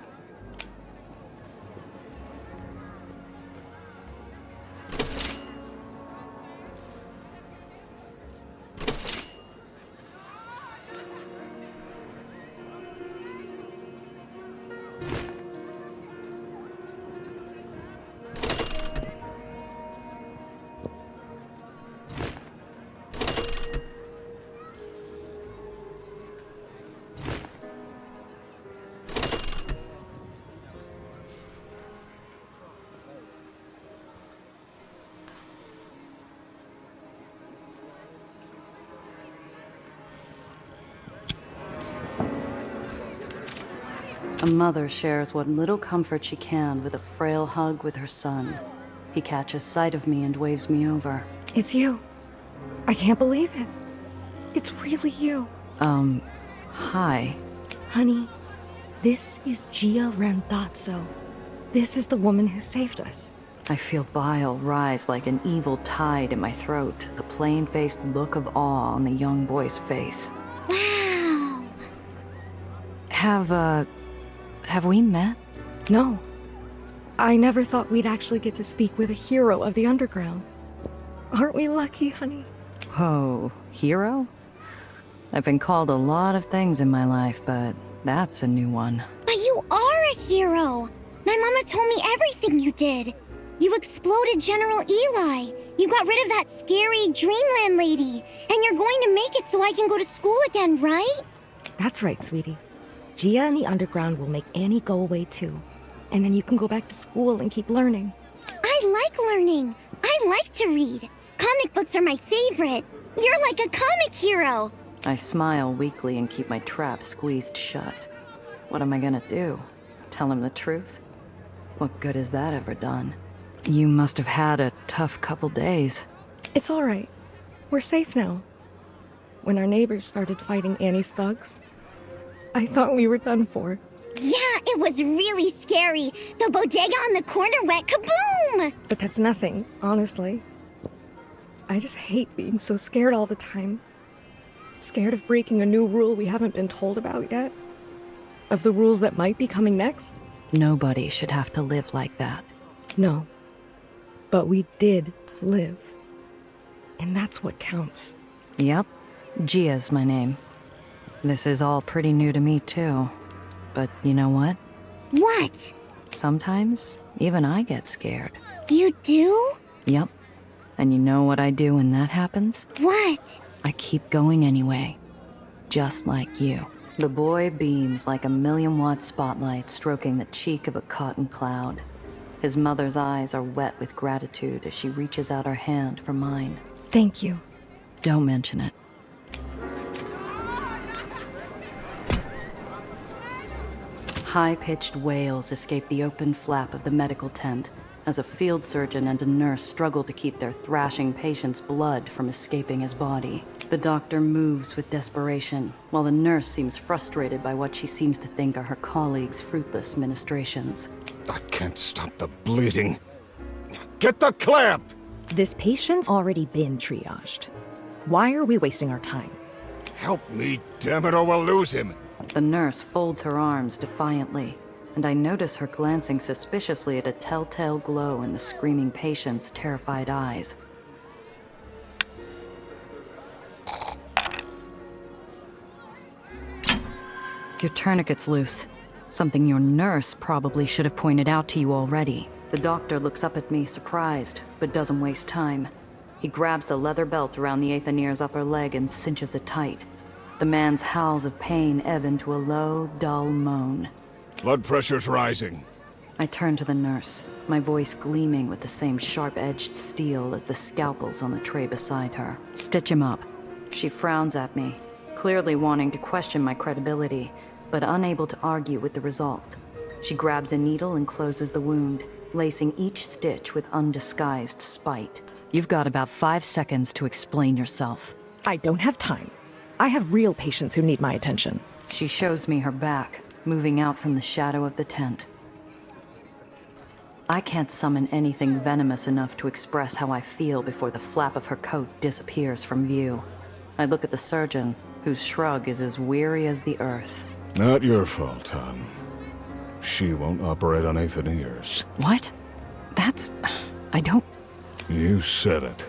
B: A mother shares what little comfort she can with a frail hug with her son. He catches sight of me and waves me over.
U: It's you. I can't believe it. It's really you.
B: Hi.
U: Honey, this is Gia Randazzo. This is the woman who saved us.
B: I feel bile rise like an evil tide in my throat, the plain-faced look of awe on the young boy's face.
D: Wow!
B: Have we met?
U: No. I never thought we'd actually get to speak with a hero of the underground. Aren't we lucky, honey?
B: Whoa, hero? I've been called a lot of things in my life, but that's a new one.
D: But you are a hero! My mama told me everything you did. You exploded General Eli. You got rid of that scary Dreamland lady. And you're going to make it so I can go to school again, right?
U: That's right, sweetie. Gia and the underground will make Annie go away too. And then you can go back to school and keep learning.
D: I like learning. I like to read. Comic books are my favorite. You're like a comic hero.
B: I smile weakly and keep my trap squeezed shut. What am I gonna do? Tell him the truth? What good has that ever done? You must have had a tough couple days.
U: It's all right. We're safe now. When our neighbors started fighting Annie's thugs, I thought we were done for.
D: Yeah, it was really scary. The bodega on the corner went kaboom!
U: But that's nothing, honestly. I just hate being so scared all the time. Scared of breaking a new rule we haven't been told about yet. Of the rules that might be coming next.
B: Nobody should have to live like that.
U: No. But we did live. And that's what counts.
B: Yep. Gia's my name. This is all pretty new to me, too. But you know what?
D: What?
B: Sometimes, even I get scared.
E: You do?
B: Yep. And you know what I do when that happens?
E: What?
B: I keep going anyway. Just like you. The boy beams like a 1,000,000-watt spotlight stroking the cheek of a cotton cloud. His mother's eyes are wet with gratitude as she reaches out her hand for mine.
U: Thank you.
B: Don't mention it. High-pitched wails escape the open flap of the medical tent as a field surgeon and a nurse struggle to keep their thrashing patient's blood from escaping his body. The doctor moves with desperation, while the nurse seems frustrated by what she seems to think are her colleagues' fruitless ministrations.
S: I can't stop the bleeding. Get the clamp!
V: This patient's already been triaged. Why are we wasting our time?
S: Help me, damn it, or we'll lose him.
B: The nurse folds her arms defiantly, and I notice her glancing suspiciously at a telltale glow in the screaming patient's terrified eyes. Your tourniquet's loose. Something your nurse probably should have pointed out to you already. The doctor looks up at me surprised, but doesn't waste time. He grabs the leather belt around the Aether's upper leg and cinches it tight. The man's howls of pain ebb into a low, dull moan.
A: Blood pressure's rising.
B: I turn to the nurse, my voice gleaming with the same sharp-edged steel as the scalpels on the tray beside her. Stitch him up. She frowns at me, clearly wanting to question my credibility, but unable to argue with the result. She grabs a needle and closes the wound, lacing each stitch with undisguised spite. You've got about 5 seconds to explain yourself.
V: I don't have time. I have real patients who need my attention.
B: She shows me her back, moving out from the shadow of the tent. I can't summon anything venomous enough to express how I feel before the flap of her coat disappears from view. I look at the surgeon, whose shrug is as weary as the earth.
A: Not your fault, hon. She won't operate on Aether's.
B: What? I don't...
A: You said it.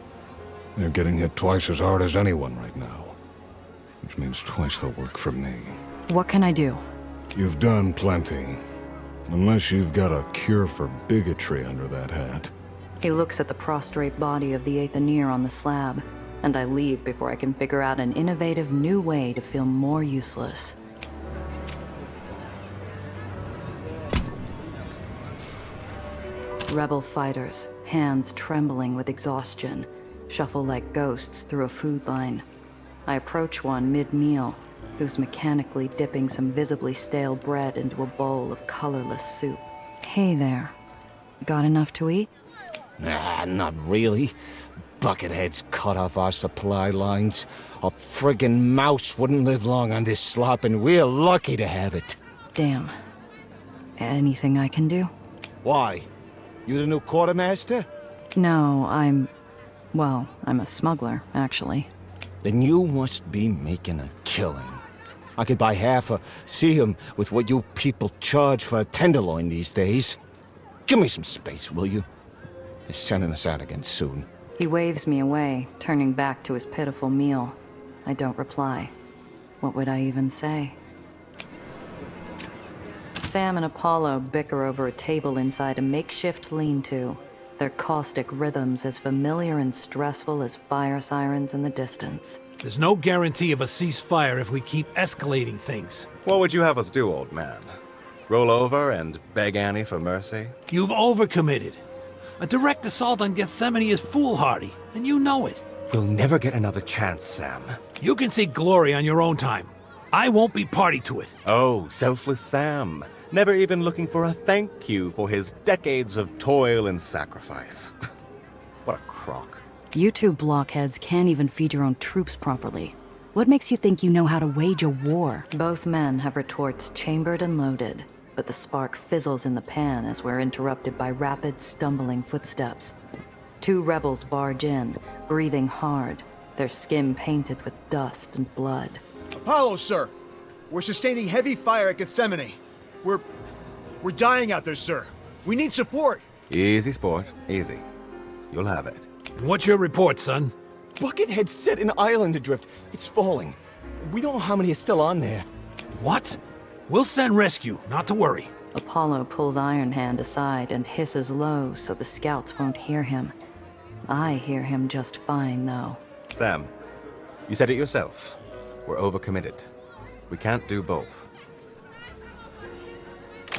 A: They're getting hit twice as hard as anyone right now. Which means twice the work for me.
B: What can I do?
A: You've done plenty. Unless you've got a cure for bigotry under that hat.
B: He looks at the prostrate body of the Aether on the slab, and I leave before I can figure out an innovative new way to feel more useless. Rebel fighters, hands trembling with exhaustion, shuffle like ghosts through a food line. I approach one mid-meal, who's mechanically dipping some visibly stale bread into a bowl of colorless soup. Hey there. Got enough to eat?
S: Nah, not really. Bucketheads cut off our supply lines. A friggin' mouse wouldn't live long on this slop, and we're lucky to have it.
B: Damn. Anything I can do?
S: Why? You the new quartermaster?
B: No, I'm a smuggler, actually.
S: Then you must be making a killing. I could buy half a seum with what you people charge for a tenderloin these days. Give me some space, will you? They're sending us out again soon.
B: He waves me away, turning back to his pitiful meal. I don't reply. What would I even say? Sam and Apollo bicker over a table inside a makeshift lean-to, their caustic rhythms as familiar and stressful as fire sirens in the distance.
O: There's no guarantee of a ceasefire if we keep escalating things.
P: What would you have us do, old man? Roll over and beg Annie for mercy?
O: You've overcommitted. A direct assault on Gethsemane is foolhardy, and you know it.
P: We'll never get another chance, Sam.
O: You can seek glory on your own time. I won't be party to it.
P: Oh, selfless Sam. Never even looking for a thank you for his decades of toil and sacrifice. What a crock.
B: You two blockheads can't even feed your own troops properly. What makes you think you know how to wage a war? Both men have retorts chambered and loaded, but the spark fizzles in the pan as we're interrupted by rapid, stumbling footsteps. 2 rebels barge in, breathing hard, their skin painted with dust and blood.
R: Apollo, sir! We're sustaining heavy fire at Gethsemane. We're dying out there, sir. We need support.
P: Easy, sport. Easy. You'll have it.
O: And what's your report, son?
S: Buckethead set an island adrift. It's falling. We don't know how many is still on there.
O: What? We'll send rescue, not to worry.
B: Apollo pulls Iron Hand aside and hisses low so the scouts won't hear him. I hear him just fine, though.
P: Sam, you said it yourself. We're overcommitted. We can't do both.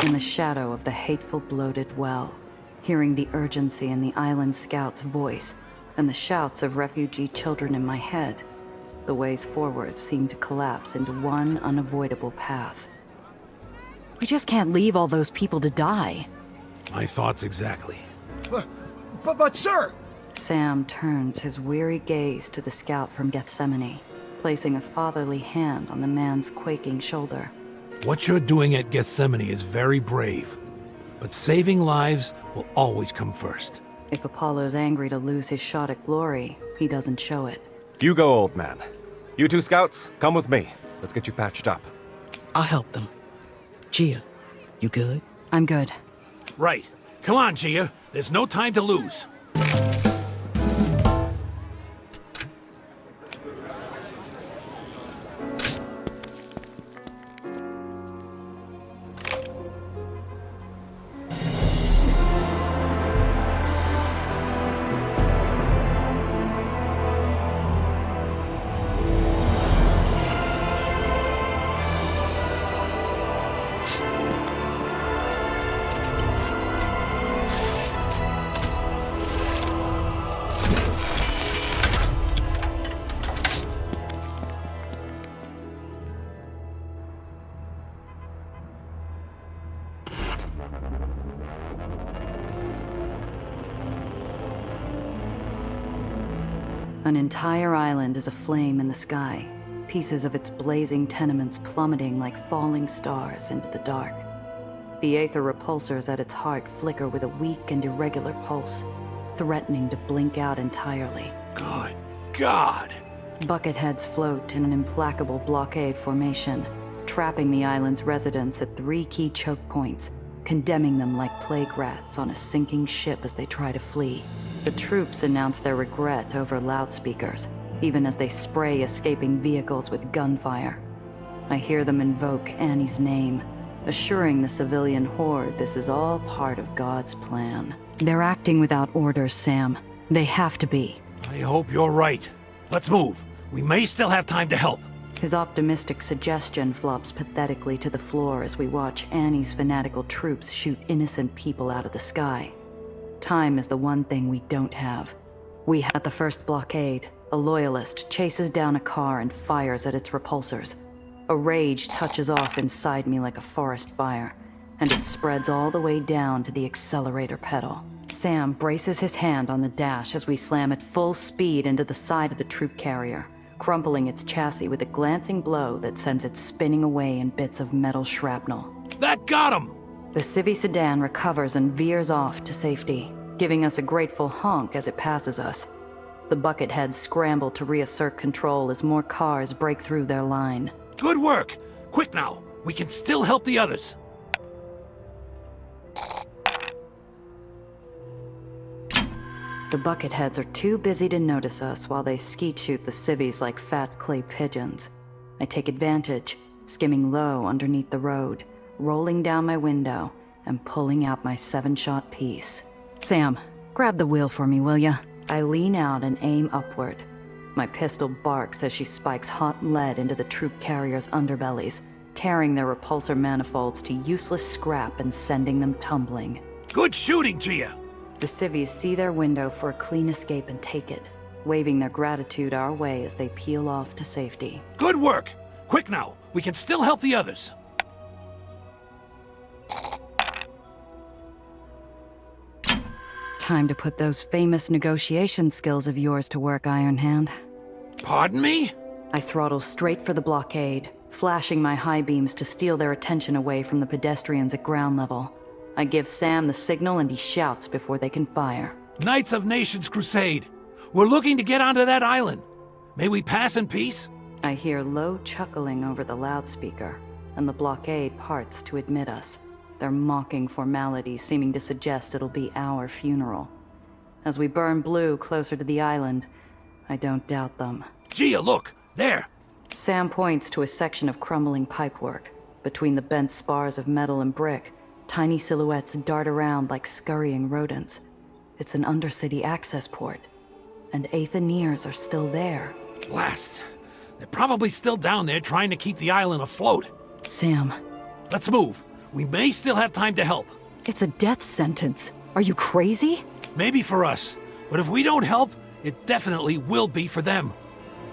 B: In the shadow of the hateful bloated well, hearing the urgency in the island scout's voice and the shouts of refugee children in my head, the ways forward seem to collapse into one unavoidable path. We just can't leave all those people to die.
O: My thoughts exactly.
R: But sir!
B: Sam turns his weary gaze to the scout from Gethsemane, placing a fatherly hand on the man's quaking shoulder.
O: What you're doing at Gethsemane is very brave, but saving lives will always come first.
B: If Apollo's angry to lose his shot at glory, he doesn't show it.
P: You go, old man. You two scouts, come with me. Let's get you patched up.
L: I'll help them. Gia, you good?
B: I'm good.
O: Right. Come on, Gia. There's no time to lose.
B: An entire island is aflame in the sky, pieces of its blazing tenements plummeting like falling stars into the dark. The Aether repulsors at its heart flicker with a weak and irregular pulse, threatening to blink out entirely.
O: Good God!
B: Bucketheads float in an implacable blockade formation, trapping the island's residents at 3 key choke points, condemning them like plague rats on a sinking ship as they try to flee. The troops announce their regret over loudspeakers, even as they spray escaping vehicles with gunfire. I hear them invoke Annie's name, assuring the civilian horde this is all part of God's plan. They're acting without orders, Sam. They have to be.
O: I hope you're right. Let's move. We may still have time to help.
B: His optimistic suggestion flops pathetically to the floor as we watch Annie's fanatical troops shoot innocent people out of the sky. Time is the one thing we don't have. At the first blockade, a loyalist chases down a car and fires at its repulsors. A rage touches off inside me like a forest fire, and it spreads all the way down to the accelerator pedal. Sam braces his hand on the dash as we slam at full speed into the side of the troop carrier, crumpling its chassis with a glancing blow that sends it spinning away in bits of metal shrapnel.
O: That got him!
B: The Civi sedan recovers and veers off to safety, giving us a grateful honk as it passes us. The Bucketheads scramble to reassert control as more cars break through their line.
O: Good work! Quick now! We can still help the others!
B: The Bucketheads are too busy to notice us while they skeet shoot the civvies like fat clay pigeons. I take advantage, skimming low underneath the road, rolling down my window, and pulling out my 7-shot piece. Sam, grab the wheel for me, will ya? I lean out and aim upward. My pistol barks as she spikes hot lead into the troop carrier's underbellies, tearing their repulsor manifolds to useless scrap and sending them tumbling.
O: Good shooting, Gia!
B: The civvies see their window for a clean escape and take it, waving their gratitude our way as they peel off to safety.
O: Good work! Quick now! We can still help the others!
B: Time to put those famous negotiation skills of yours to work, Iron Hand.
O: Pardon me?
B: I throttle straight for the blockade, flashing my high beams to steal their attention away from the pedestrians at ground level. I give Sam the signal and he shouts before they can fire.
O: Knights of Nations Crusade! We're looking to get onto that island. May we pass in peace?
B: I hear low chuckling over the loudspeaker, and the blockade parts to admit us, their mocking formalities seeming to suggest it'll be our funeral. As we burn blue closer to the island, I don't doubt them.
O: Gia, look! There!
B: Sam points to a section of crumbling pipework. Between the bent spars of metal and brick, Tiny silhouettes dart around like scurrying rodents. It's an undercity access port. And Aetherians are still there.
O: Blast! They're probably still down there trying to keep the island afloat.
B: Sam.
O: Let's move. We may still have time to help.
B: It's a death sentence. Are you crazy?
O: Maybe for us, but if we don't help, it definitely will be for them.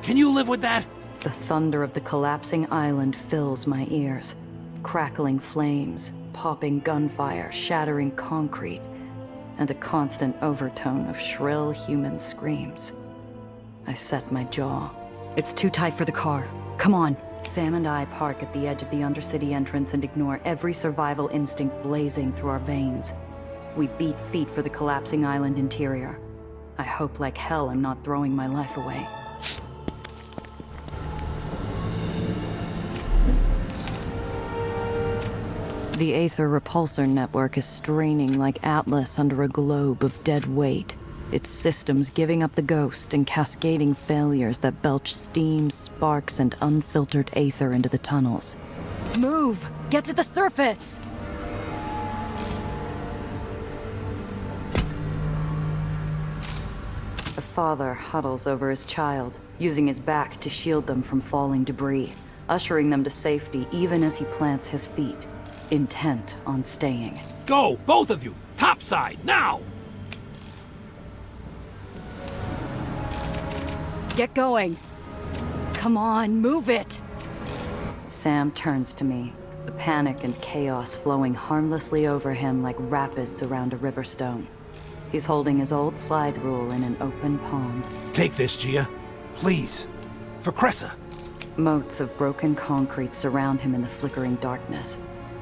O: Can you live with that?
B: The thunder of the collapsing island fills my ears. Crackling flames, popping gunfire, shattering concrete, and a constant overtone of shrill human screams. I set my jaw. It's too tight for the car. Come on. Sam and I park at the edge of the Undercity entrance and ignore every survival instinct blazing through our veins. We beat feet for the collapsing island interior. I hope like hell I'm not throwing my life away. The Aether repulsor network is straining like Atlas under a globe of dead weight. Its systems giving up the ghost and cascading failures that belch steam, sparks, and unfiltered Aether into the tunnels. Move! Get to the surface! The father huddles over his child, using his back to shield them from falling debris, ushering them to safety even as he plants his feet, intent on staying.
O: Go, both of you! Topside, now!
B: Get going! Come on, move it! Sam turns to me, the panic and chaos flowing harmlessly over him like rapids around a river stone. He's holding his old slide rule in an open palm.
O: Take this, Gia. Please. For Cressa.
B: Motes of broken concrete surround him in the flickering darkness.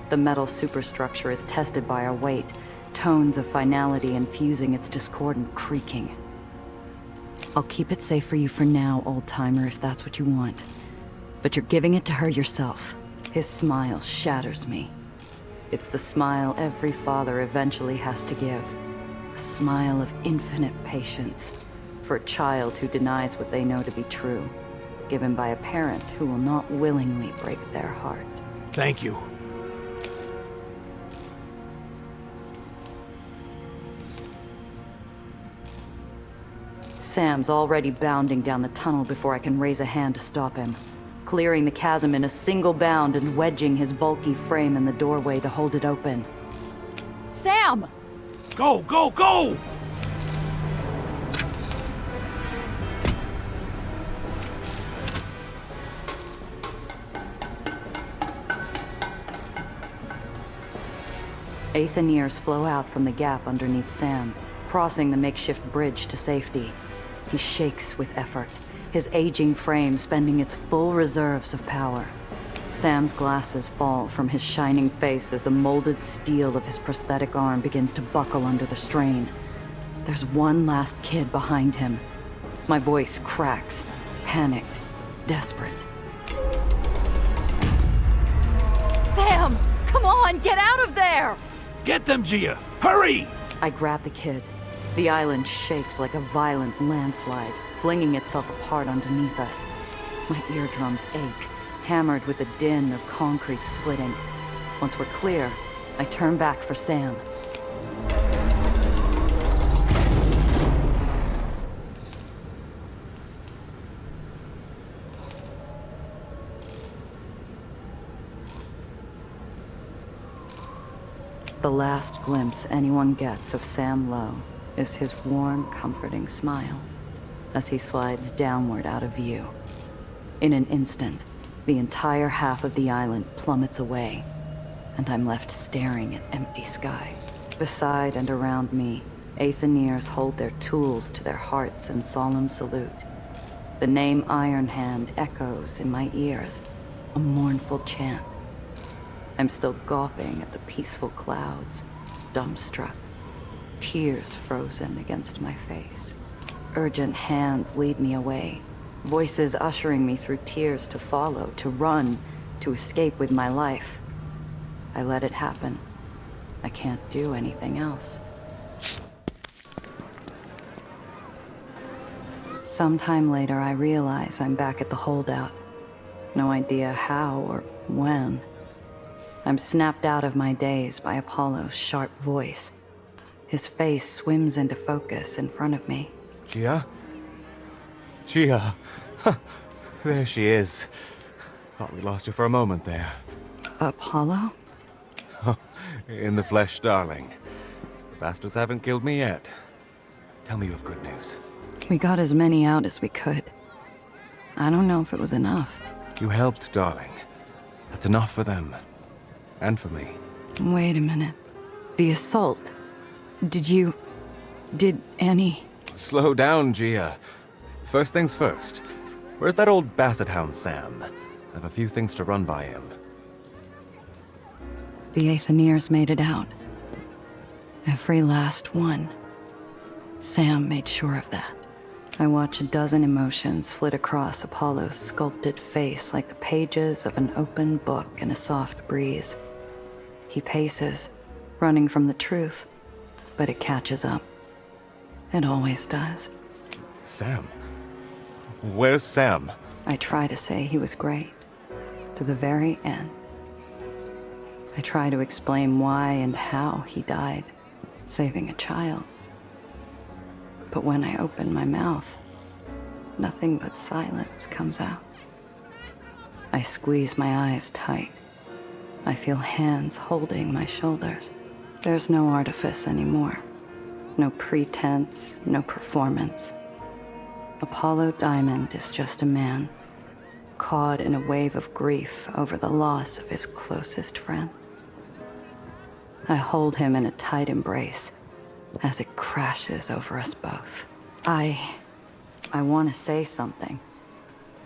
B: The metal superstructure is tested by our weight, tones of finality infusing its discordant creaking. I'll keep it safe for you for now, old-timer, if that's what you want. But you're giving it to her yourself. His smile shatters me. It's the smile every father eventually has to give. A smile of infinite patience for a child who denies what they know to be true, given by a parent who will not willingly break their heart.
O: Thank you.
B: Sam's already bounding down the tunnel before I can raise a hand to stop him, clearing the chasm in a single bound and wedging his bulky frame in the doorway to hold it open. Sam!
O: Go, go, go!
B: Aetherians flow out from the gap underneath Sam, crossing the makeshift bridge to safety. He shakes with effort, his aging frame spending its full reserves of power. Sam's glasses fall from his shining face as the molded steel of his prosthetic arm begins to buckle under the strain. There's one last kid behind him. My voice cracks, panicked, desperate. Sam! Come on, get out of there!
O: Get them, Gia! Hurry!
B: I grab the kid. The island shakes like a violent landslide, flinging itself apart underneath us. My eardrums ache, hammered with the din of concrete splitting. Once we're clear, I turn back for Sam. The last glimpse anyone gets of Sam Lowe is his warm, comforting smile as he slides downward out of view. In an instant, the entire half of the island plummets away, and I'm left staring at empty sky. Beside and around me, Aetherians hold their tools to their hearts in solemn salute. The name Iron Hand echoes in my ears, a mournful chant. I'm still gawping at the peaceful clouds, dumbstruck, tears frozen against my face. Urgent hands lead me away, voices ushering me through tears to follow, to run, to escape with my life. I let it happen. I can't do anything else. Sometime later, I realize I'm back at the holdout. No idea how or when. I'm snapped out of my daze by Apollo's sharp voice. His face swims into focus in front of me.
P: Gia? Gia! There she is. Thought we lost you for a moment there.
B: Apollo?
P: In the flesh, darling. The bastards haven't killed me yet. Tell me you have good news.
B: We got as many out as we could. I don't know if it was enough.
P: You helped, darling. That's enough for them. And for me.
B: Wait a minute. The assault. Did Annie...
P: Slow down, Gia. First things first. Where's that old basset hound, Sam? I have a few things to run by him.
B: The Aetherians made it out. Every last one. Sam made sure of that. I watch a dozen emotions flit across Apollo's sculpted face like the pages of an open book in a soft breeze. He paces, running from the truth, but it catches up. It always does.
P: Sam? Where's Sam?
B: I try to say he was great, to the very end. I try to explain why and how he died, saving a child. But when I open my mouth, nothing but silence comes out. I squeeze my eyes tight. I feel hands holding my shoulders. There's no artifice anymore. No pretense, no performance. Apollo Diamond is just a man, caught in a wave of grief over the loss of his closest friend. I hold him in a tight embrace as it crashes over us both. I want to say something,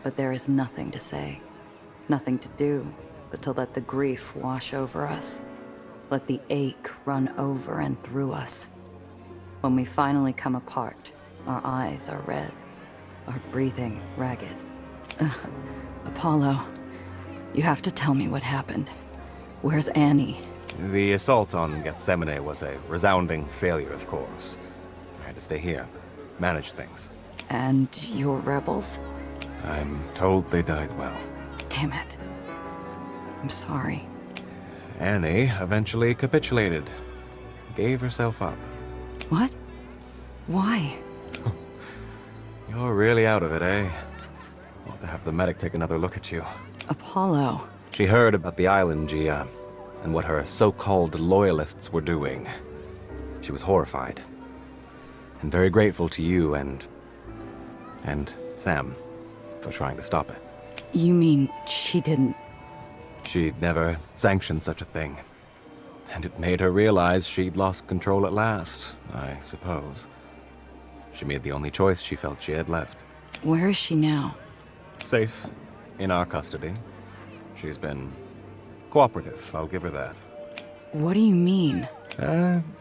B: but there is nothing to say, nothing to do but to let the grief wash over us, let the ache run over and through us. When we finally come apart, our eyes are red, our breathing ragged. Apollo, you have to tell me what happened. Where's Annie?
P: The assault on Gethsemane was a resounding failure, of course. I had to stay here, manage things.
B: And your rebels?
P: I'm told they died well.
B: Damn it. I'm sorry.
P: Annie eventually capitulated. Gave herself up.
B: What? Why?
P: You're really out of it, eh? Want to have the medic take another look at you.
B: Apollo.
P: She heard about the island, Gia, and what her so-called loyalists were doing. She was horrified. And very grateful to you and Sam for trying to stop it.
B: You mean she didn't...
P: She'd never sanctioned such a thing. And it made her realize she'd lost control at last, I suppose. She made the only choice she felt she had left.
B: Where is she now?
P: Safe. In our custody. She's been cooperative, I'll give her that.
B: What do you mean?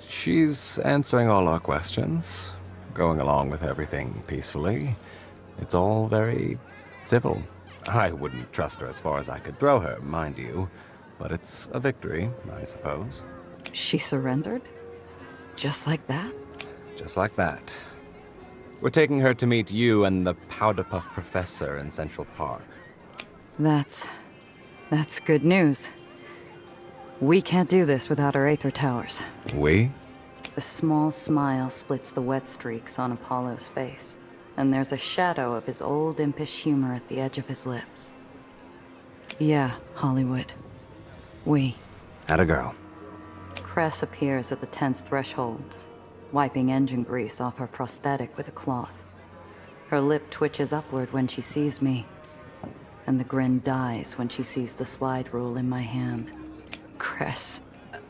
P: She's answering all our questions, going along with everything peacefully. It's all very civil. I wouldn't trust her as far as I could throw her, mind you, but it's a victory, I suppose.
B: She surrendered? Just like that?
P: Just like that. We're taking her to meet you and the Powder Puff Professor in Central Park.
B: That's good news. We can't do this without our Aether towers.
P: We?
B: A small smile splits the wet streaks on Apollo's face, and there's a shadow of his old impish humor at the edge of his lips. Yeah, Hollywood. We.
P: Atta girl.
B: Cress appears at the tent's threshold, wiping engine grease off her prosthetic with a cloth. Her lip twitches upward when she sees me, and the grin dies when she sees the slide rule in my hand. Cress,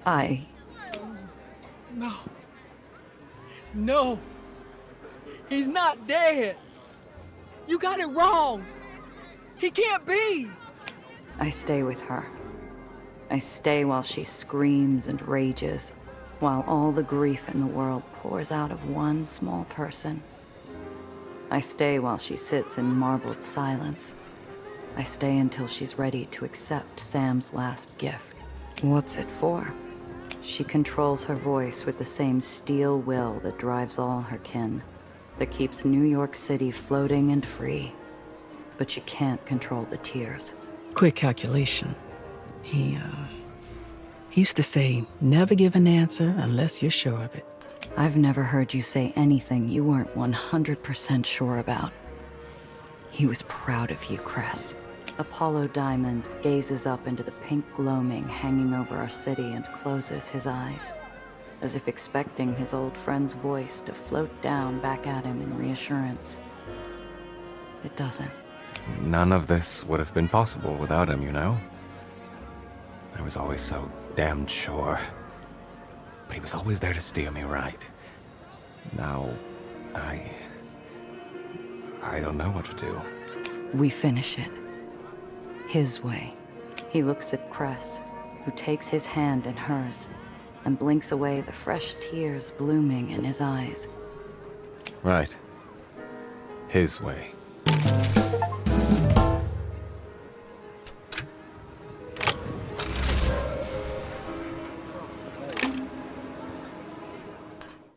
E: No. No. He's not dead. You got it wrong. He can't be.
B: I stay with her. I stay while she screams and rages, while all the grief in the world pours out of one small person. I stay while she sits in marbled silence. I stay until she's ready to accept Sam's last gift. What's it for? She controls her voice with the same steel will that drives all her kin, that keeps New York City floating and free. But she can't control the tears.
L: Quick calculation. He used to say, never give an answer unless you're sure of it.
B: I've never heard you say anything you weren't 100% sure about. He was proud of you, Cress. Apollo Diamond gazes up into the pink gloaming hanging over our city and closes his eyes, as if expecting his old friend's voice to float down back at him in reassurance. It doesn't.
P: None of this would have been possible without him, you know? I was always so damned sure. But he was always there to steer me right. Now, I don't know what to do.
B: We finish it. His way. He looks at Cress, who takes his hand in hers, and blinks away the fresh tears blooming in his eyes.
P: Right. His way.